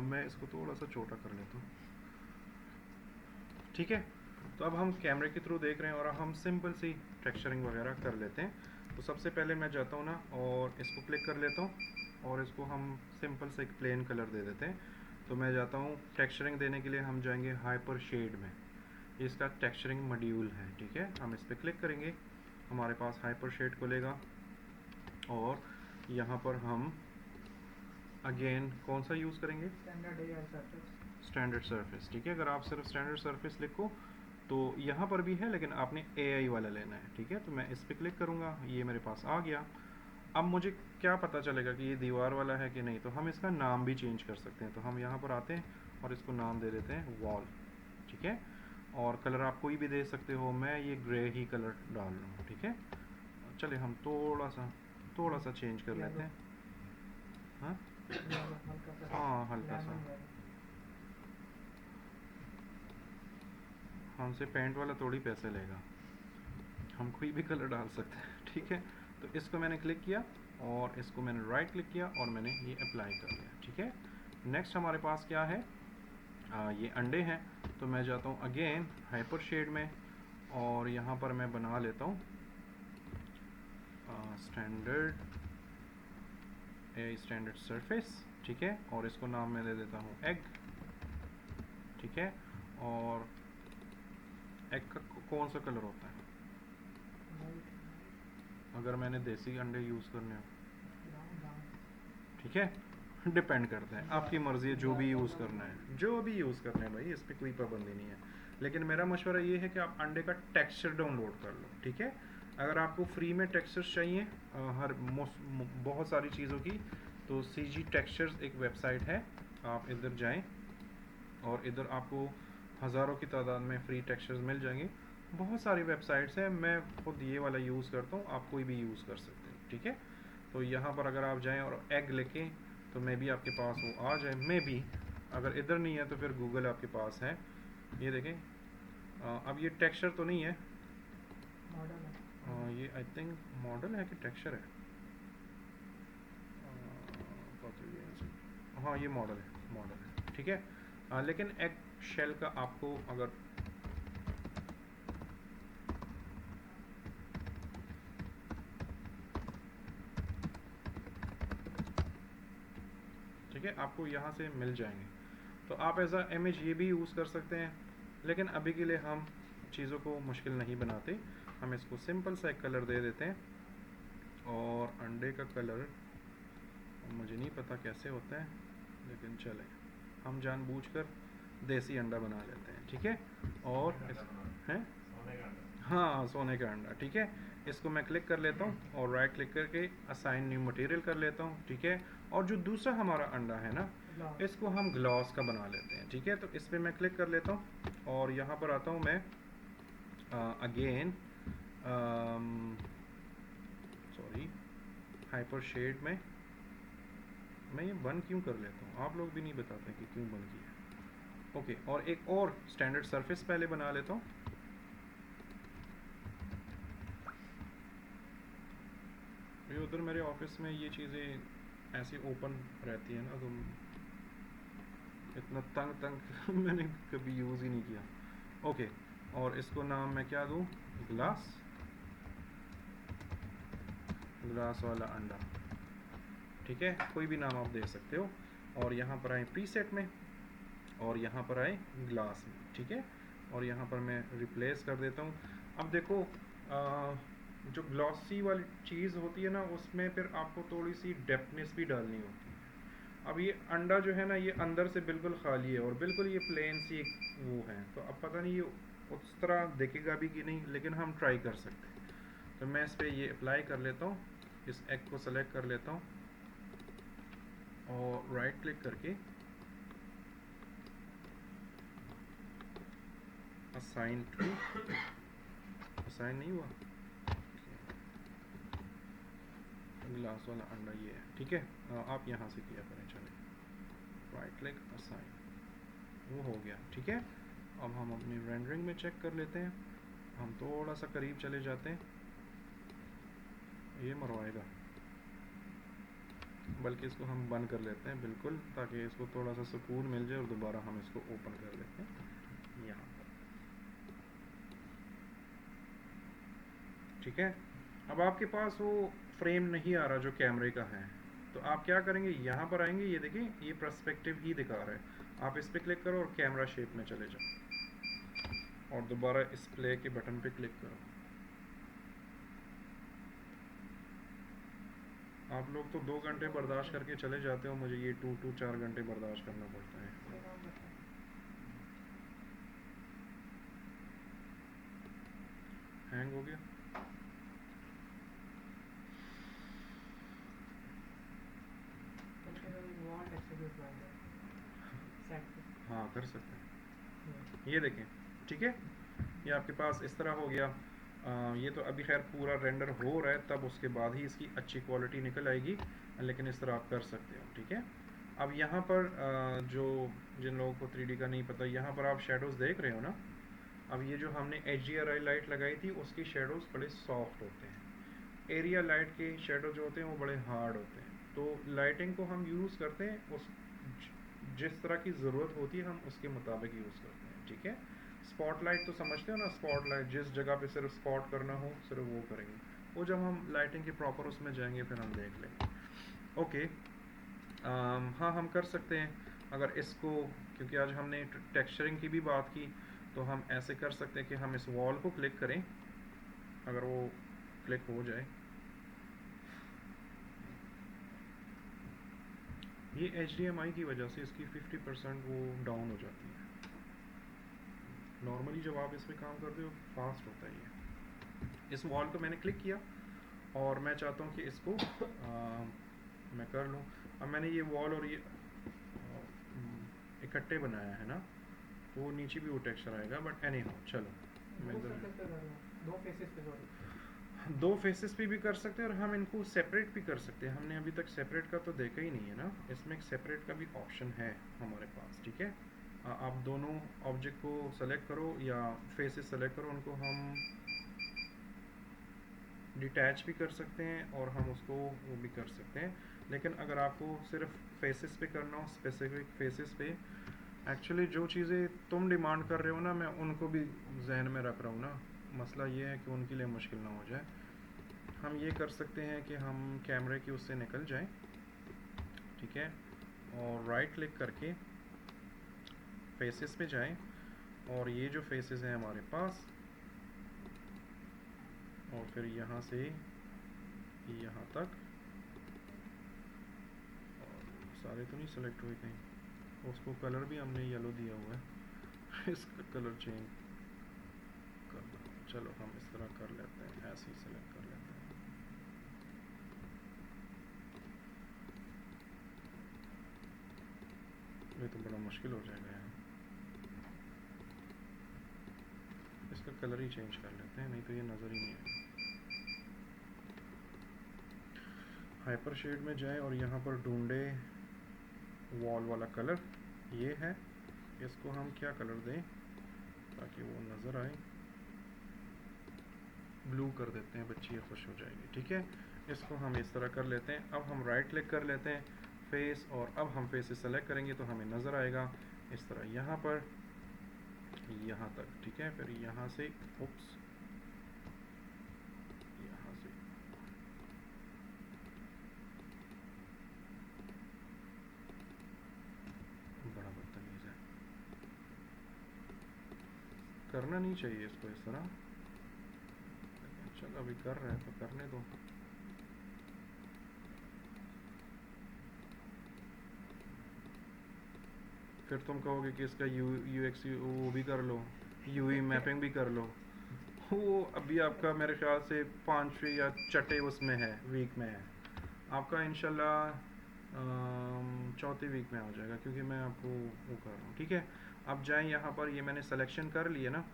मैं इसको थोड़ा सा छोटा कर लेता हूँ, ठीक है। तो अब हम कैमरे के थ्रू देख रहे हैं और हम सिंपल सी टेक्सचरिंग वगैरह कर लेते हैं। तो सबसे पहले मैं जाता हूँ ना और इसको क्लिक कर लेता हूँ और इसको हम सिंपल से एक प्लेन कलर दे देते हैं। तो मैं जाता हूँ टेक्सचरिंग देने के लिए, हम जाएंगे हाइपर शेड में, इसका टेक्सचरिंग मॉड्यूल है, ठीक है। हम इस पर क्लिक करेंगे, हमारे पास हाइपर शेड खुलेगा और यहाँ पर हम अगेन कौन सा यूज़ करेंगे, standard AI surface. Standard surface, ठीक है। अगर आप सिर्फ स्टैंडर्ड सरफेस लिखो तो यहाँ पर भी है, लेकिन आपने AI वाला लेना है, ठीक है। तो मैं इस पर क्लिक करूँगा, ये मेरे पास आ गया। अब मुझे क्या पता चलेगा कि ये दीवार वाला है कि नहीं, तो हम इसका नाम भी चेंज कर सकते हैं। तो हम यहाँ पर आते हैं और इसको नाम दे देते हैं वॉल, ठीक है। और कलर आप कोई भी दे सकते हो, मैं ये ग्रे ही कलर डाल रहा हूँ, ठीक है। चलिए हम थोड़ा सा चेंज कर लेते हैं। हाँ हल्का सा हाँ, हल्का सा। Lemon yellow. हमसे पेंट वाला थोड़ी पैसे लेगा, हम कोई भी कलर डाल सकते हैं, ठीक है। तो इसको मैंने क्लिक किया और इसको मैंने राइट क्लिक किया और मैंने ये अप्लाई कर लिया, ठीक है। नेक्स्ट हमारे पास क्या है, ये अंडे हैं। तो मैं जाता हूँ अगेन हाइपर शेड में और यहाँ पर मैं बना लेता हूँ स्टैंडर्ड सरफेस, ठीक है। और इसको नाम मैं दे देता हूँ एग, ठीक है। और एग का कौन सा कलर होता है अगर मैंने देसी अंडे यूज़ करने हो, ठीक है। डिपेंड करता है, आपकी मर्ज़ी है, जो भी यूज़ करना है, जो भी यूज़ करना है भाई, इस पर कोई पाबंदी नहीं है। लेकिन मेरा मशवरा ये है कि आप अंडे का टेक्सचर डाउनलोड कर लो, ठीक है। अगर आपको फ्री में टेक्सचर्स चाहिए बहुत सारी चीज़ों की, तो CG टेक्सचर्स एक वेबसाइट है, आप इधर जाएं और इधर आपको हज़ारों की तादाद में फ्री टेक्सचर्स मिल जाएंगे। बहुत सारी वेबसाइट्स हैं, मैं खुद ये वाला यूज़ करता हूँ, आप कोई भी यूज़ कर सकते हैं, ठीक है। तो यहाँ पर अगर आप जाएं और एग लिखें तो मे बी आपके पास वो आ जाए, मे बी। अगर इधर नहीं है तो फिर गूगल आपके पास है। ये देखें, अब ये टेक्सचर तो नहीं है, मॉडल है। ये आई थिंक मॉडल है कि टेक्सचर है, हाँ ये मॉडल है, मॉडल है, ठीक है। लेकिन एग शेल का आपको अगर ठीक है आपको यहाँ से मिल जाएंगे, तो आप एज अ इमेज ये भी यूज़ कर सकते हैं। लेकिन अभी के लिए हम चीज़ों को मुश्किल नहीं बनाते, हम इसको सिंपल सा एक कलर दे देते हैं। और अंडे का कलर मुझे नहीं पता कैसे होता है, लेकिन चले हम जानबूझकर देसी अंडा बना लेते हैं, ठीक है। और हैं हाँ सोने का अंडा, ठीक है। इसको मैं क्लिक कर लेता हूँ और राइट क्लिक करके असाइन न्यू मटेरियल कर लेता हूँ, ठीक है। और जो दूसरा हमारा अंडा है ना, इसको हम ग्लॉस का बना लेते हैं, ठीक है। तो इस पर मैं क्लिक कर लेता हूँ और यहाँ पर आता हूँ मैं अगेन सॉरी हाइपर शेड में मैं ये बंद क्यों कर लेता हूँ, आप लोग भी नहीं बताते कि क्यों बंद किया। ओके, और एक और स्टैंडर्ड सरफेस पहले बना लेता हूँ। ये उधर मेरे ऑफिस में ये चीज़ें ऐसी ओपन रहती है ना, तो इतना तंग तंग मैंने कभी यूज़ ही नहीं किया। ओके, और इसको नाम मैं क्या दूँ, ग्लास वाला अंडा, ठीक है। कोई भी नाम आप दे सकते हो। और यहाँ पर आए प्रीसेट में और यहाँ पर आए ग्लास में, ठीक है। और यहाँ पर मैं रिप्लेस कर देता हूँ। अब देखो जो ग्लॉसी वाली चीज़ होती है ना, उसमें फिर आपको थोड़ी सी डेप्थनेस भी डालनी होती है। अब ये अंडा जो है ना, ये अंदर से बिल्कुल खाली है और बिल्कुल ये प्लेन सी वो है, तो अब पता नहीं ये उस तरह दिखेगा भी कि नहीं, लेकिन हम ट्राई कर सकते हैं। तो मैं इस पर ये अप्लाई कर लेता हूँ, इस एग को सेलेक्ट कर लेता हूँ और राइट क्लिक करके असाइन टू, असाइन नहीं हुआ, ग्लास वाला अंडा ये है, ठीक है। आप यहाँ से किया करें, चले राइट क्लिक असाइन, वो हो गया, ठीक है। अब हम अपनी रेंडरिंग में चेक कर लेते हैं, हम थोड़ा सा करीब चले जाते हैं, ये मरवाएगा, बल्कि इसको हम बंद कर लेते हैं बिल्कुल, ताकि इसको थोड़ा सा सुकून मिल जाए और दोबारा हम इसको ओपन कर लेते हैं यहाँ पर, ठीक है। अब आपके पास वो फ्रेम नहीं आ रहा जो कैमरे का है, तो आप क्या करेंगे, यहाँ पर आएंगे, ये देखिए ये पर्सपेक्टिव ही दिखा रहा है, आप इस पर क्लिक करो और कैमरा शेप में चले जाओ और दोबारा इस प्ले के बटन पे क्लिक करो। आप लोग तो 2 घंटे बर्दाश्त करके चले जाते हो, मुझे ये 4 घंटे बर्दाश्त करना पड़ता है। हैंग हो गया, हाँ कर सकते हैं, ये देखें, ठीक है। ये आपके पास इस तरह हो गया। ये तो अभी खैर पूरा रेंडर हो रहा है, तब उसके बाद ही इसकी अच्छी क्वालिटी निकल आएगी, लेकिन इस तरह आप कर सकते हो, ठीक है। अब यहाँ पर जो जिन लोगों को 3D का नहीं पता, यहाँ पर आप शेडोज़ देख रहे हो ना, अब ये जो हमने HDRI लाइट लगाई थी उसकी शेडोज़ बड़े सॉफ्ट होते हैं, एरिया लाइट के शेडो जो होते हैं वो बड़े हार्ड होते हैं। तो लाइटिंग को हम यूज़ करते हैं उस जिस तरह की ज़रूरत होती है हम उसके मुताबिक यूज़ करते हैं, ठीक है। स्पॉटलाइट तो समझते हो ना, स्पॉटलाइट जिस जगह पे सिर्फ स्पॉट करना हो सिर्फ वो करेंगे, वो जब हम लाइटिंग के प्रॉपर उसमें जाएंगे फिर हम देख लेंगे। ओके, हाँ हम कर सकते हैं, अगर इसको, क्योंकि आज हमने टेक्सचरिंग की भी बात की, तो हम ऐसे कर सकते हैं कि हम इस वॉल को क्लिक करें, अगर वो क्लिक हो जाए, ये HDMI की वजह से इसकी 50% वो डाउन हो जाती है। नॉर्मली जब आप इस पर काम करते हो फास्ट होता है ये। इस वॉल को मैंने क्लिक किया और मैं चाहता हूँ कि इसको मैं कर लूँ। अब मैंने ये वॉल और ये इकट्ठे बनाया है ना, तो वो नीचे भी वो टेक्सचर आएगा, बट एनी हाउ चलो मैं दो फेसेस पे भी कर सकते हैं और हम इनको सेपरेट भी कर सकते हैं। हमने अभी तक सेपरेट का तो देखा ही नहीं है ना, इसमें एक सेपरेट का भी ऑप्शन है हमारे पास, ठीक है। आप दोनों ऑब्जेक्ट को सेलेक्ट करो या फेसेस सेलेक्ट करो, उनको हम डिटैच भी कर सकते हैं और हम उसको वो भी कर सकते हैं। लेकिन अगर आपको सिर्फ फेसेस पे करना हो, स्पेसिफिक फेसेस पे, एक्चुअली जो चीज़ें तुम डिमांड कर रहे हो ना, मैं उनको भी जहन में रख रहा हूँ ना। मसला ये है कि उनके लिए मुश्किल ना हो जाए। हम ये कर सकते हैं कि हम कैमरे की उससे निकल जाएं, ठीक है, और राइट क्लिक करके फेसेस पे जाएं, और ये जो फेसेस हैं हमारे पास, और फिर यहाँ से यहाँ तक, और सारे तो नहीं सेलेक्ट हुए कहीं, उसको कलर भी हमने येलो दिया हुआ है इसका कलर चेंज कर दो। चलो हम इस तरह कर लेते हैं, ऐसे ही सेलेक्ट कर लेते हैं। ये तो बड़ा मुश्किल हो जाएगा यार, इसका कलर ही चेंज कर लेते हैं, नहीं तो ये नज़र ही नहीं आएगा। हाइपर शेड में जाएं और यहाँ पर ढूंढे वॉल वाला कलर, ये है। इसको हम क्या कलर दें ताकि वो नज़र आए, ब्लू कर देते हैं, बच्ची खुश हो जाएगी, ठीक है। इसको हम इस तरह कर लेते हैं। अब हम राइट क्लिक कर लेते हैं फेस, और अब हम फेस सेलेक्ट करेंगे तो हमें नज़र आएगा इस तरह यहाँ पर यहाँ तक, ठीक है। फिर यहाँ से उप्स, यहाँ से बड़ा बदतमीज है, करना नहीं चाहिए इसको इस तरह, लेकिन चल अभी कर रहे हैं तो करने दो। फिर तुम कहोगे कि इसका यूएक्स वो भी कर लो, यूवी मैपिंग भी कर लो। वो अभी आपका मेरे ख्याल से 5वें या छठे उसमें है, वीक में है। आपका इंशाल्लाह चौथी वीक में आ जाएगा, क्योंकि मैं आपको वो कर रहा हूँ, ठीक है। अब जाएं यहाँ पर, ये मैंने सिलेक्शन कर लिया ना,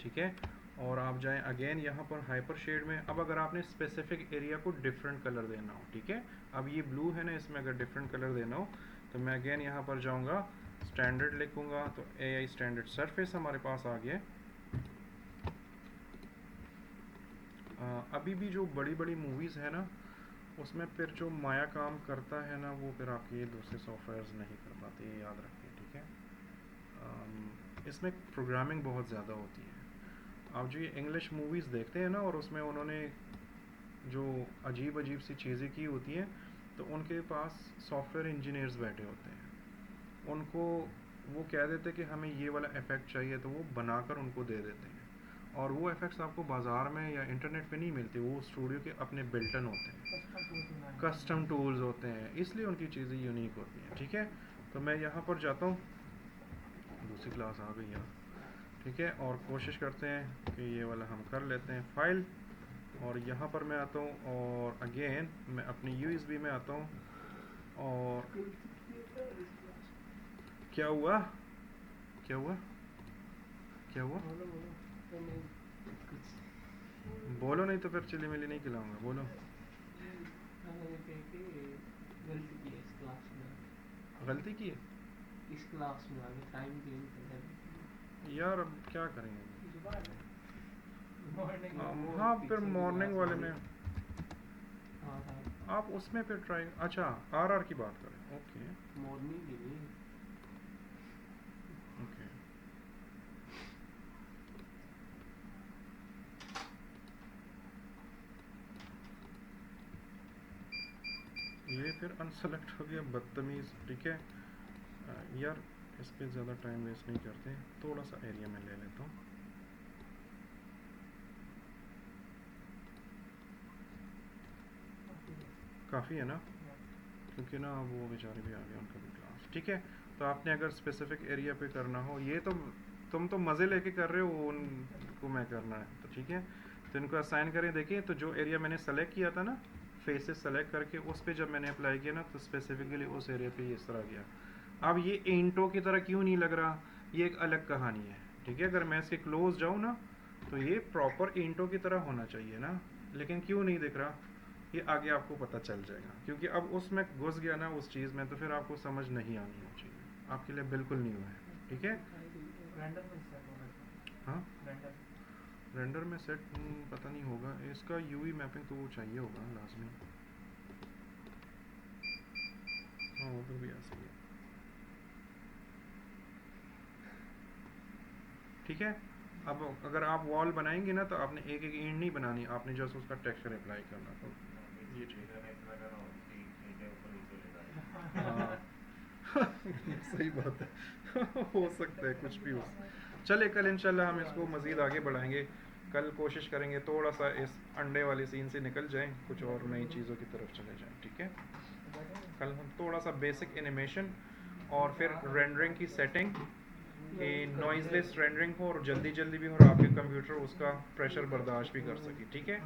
ठीक है। और आप जाएं अगेन यहाँ पर हाइपर शेड में। अब अगर आपने स्पेसिफिक एरिया को डिफरेंट कलर देना हो, ठीक है, अब ये ब्लू है ना, इसमें अगर डिफरेंट कलर देना हो तो मैं अगेन यहाँ पर जाऊँगा, स्टैंडर्ड लिखूँगा, तो AI स्टैंडर्ड सरफेस हमारे पास आ गया। अभी भी जो बड़ी बड़ी मूवीज़ है ना, उसमें फिर जो माया काम करता है ना, वो फिर आपके दूसरे सॉफ्टवेयर्स नहीं कर पाते, ये याद रखिए, ठीक है। इसमें प्रोग्रामिंग बहुत ज़्यादा होती है। आप जो ये इंग्लिश मूवीज़ देखते हैं ना, और उसमें उन्होंने जो अजीब अजीब सी चीज़ें की होती हैं, तो उनके पास सॉफ्टवेयर इंजीनियर्स बैठे होते हैं, उनको वो कह देते कि हमें ये वाला इफ़ेक्ट चाहिए, तो वो बनाकर उनको दे देते हैं। और वो इफ़ेक्ट्स आपको बाज़ार में या इंटरनेट पे नहीं मिलते, वो स्टूडियो के अपने बिल्टन होते हैं, कस्टम टूल्स होते हैं, इसलिए उनकी चीज़ें यूनिक होती हैं, ठीक है। तो मैं यहाँ पर जाता हूँ, दूसरी क्लास आ गई यार, ठीक है, और कोशिश करते हैं कि ये वाला हम कर लेते हैं फाइल, और यहाँ पर मैं आता हूँ, और अगेन मैं अपनी USB में आता हूँ, और क्या हुआ, क्या हुआ, क्या हुआ, बोलो, नहीं तो फिर चिली मिली नहीं खिलाऊंगा, बोलो। गलती की है इस क्लास में आगे टाइम चेंज कर यार, अब क्या करेंगे। मॉर्निंग हाँ, फिर मॉर्निंग वाले में हाँ आप उसमें फिर ट्राई, अच्छा RR की बात करें, ओके मॉर्निंग के लिए ओके। ये फिर अनसेलेक्ट हो गया, बदतमीज़, ठीक है। यार इस पर ज़्यादा टाइम वेस्ट नहीं करते, थोड़ा सा एरिया में ले लेता हूँ। काफ़ी है ना, क्योंकि ना वो बेचारे भी आ गए, उनका भी क्लास, ठीक है। तो आपने अगर स्पेसिफिक एरिया पे करना हो, ये तो तुम तो मज़े लेके कर रहे हो, उनको मैं करना है तो ठीक है। तो इनको असाइन करें, देखिए तो जो एरिया मैंने सेलेक्ट किया था ना, फेसेस सेलेक्ट करके उस पर जब मैंने अप्लाई किया ना, तो स्पेसिफिकली उस एरिया पे इस तरह गया। अब ये ईंटों की तरह क्यों नहीं लग रहा, ये एक अलग कहानी है, ठीक है। अगर मैं इसके क्लोज जाऊँ ना, तो ये प्रॉपर ईंटों की तरह होना चाहिए ना, लेकिन क्यों नहीं दिख रहा, ये आगे आपको पता चल जाएगा, क्योंकि अब उसमें घुस गया ना उस चीज़ में, तो फिर आपको समझ नहीं आनी वो चीज़, आपके लिए बिल्कुल न्यू है, ठीक है। रेंडर में सेट होना चाहिए। हाँ, रेंडर रेंडर में सेट पता नहीं होगा, इसका यूवी मैपिंग तो वो चाहिए होगा लाजमी। हाँ उधर भी ऐसे ही है। ठीक है। अब अगर आप वॉल बनाएंगे ना तो आपने एक एक ईंट नहीं बनानी, आपने जस्ट उसका टेक्सचर अप्लाई करना। तो ये ठीक है। हाँ सही बात है हो सकता है कुछ भी हो। चले कल इंशाल्लाह हम इसको मज़ीद आगे बढ़ाएंगे। कल कोशिश करेंगे थोड़ा सा इस अंडे वाली सीन से निकल जाएं, कुछ और नई चीज़ों की तरफ चले जाएं। ठीक है, कल हम थोड़ा सा बेसिक एनिमेशन और फिर रेंडरिंग की सेटिंग कि नॉइजलेस रेंडरिंग हो और जल्दी जल्दी भी हो और आपके कंप्यूटर उसका प्रेशर बर्दाश्त भी कर सके। ठीक है,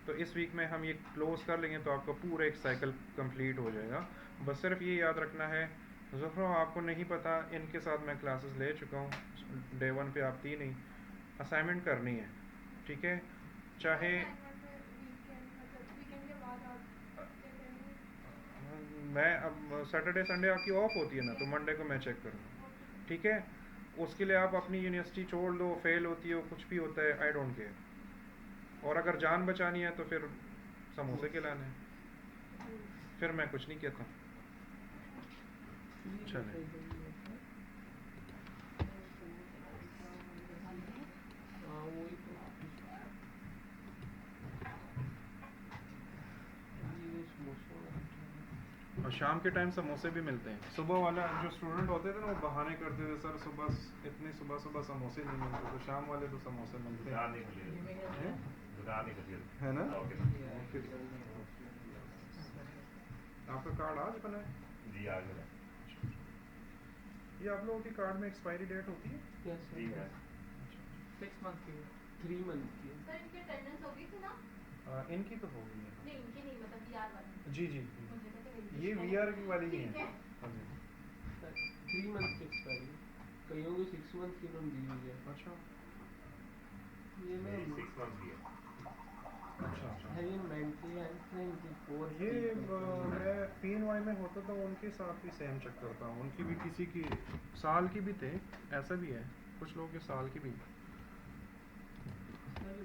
तो इस वीक में हम ये क्लोज कर लेंगे तो आपका पूरा एक साइकिल कंप्लीट हो जाएगा। बस सिर्फ ये याद रखना है ज़फ़र आपको नहीं पता, इनके साथ मैं क्लासेस ले चुका हूँ, डे 1 पे आप थी नहीं, असाइनमेंट करनी है। ठीक है, चाहे वीकेंड के बाद आप क्या करेंगे? मैं अब सैटरडे संडे आपकी ऑफ होती है ना, तो मंडे को मैं चेक करूँगा। ओके। ठीक है, उसके लिए आप अपनी यूनिवर्सिटी छोड़ दो, फेल होती हो, कुछ भी होता है, आई डोंट केयर। और अगर जान बचानी है तो फिर समोसे खिलाने हैं, फिर मैं कुछ नहीं कहता। चलें, हाँ वही तो ये समोसा वाला और शाम के टाइम समोसे भी मिलते हैं। सुबह वाला जो स्टूडेंट होते थे ना वो बहाने करते थे, सर सुबह इतनी सुबह सुबह समोसे नहीं मिलते, तो शाम वाले तो समोसे मिलते हैं। हैं? है ना? फिर आपका कार्ड आज बना है? जी आज बना। ये आप लोगों के कार्ड में एक्सपायरी डेट होती है? क्या सर? 6 मंथ की है। 3 मंथ की है। सर इनकी अटेंडेंस हो गई थी ना? इनकी तो हो गई है। नहीं इनकी नहीं, मतलब VR वाली। जी जी, मुझे तो ये VR की वाली ही ठीक है। है। हाँ जी। 3 मंथ की एक्सपायरी, कईयों की 6 मंथ की उन्होंने दी हुई है। अच्छा ये मैं मेरी 6 मंथ की है। अच्छा अच्छा। है ये मेंटल हेल्थ है इनकी 4 ये मैं PNY में होता तो उनके साथ भी सेम चेक करता हूँ, उनकी भी किसी की साल की भी थे, ऐसा भी है कुछ लोगों के साल की भी। सर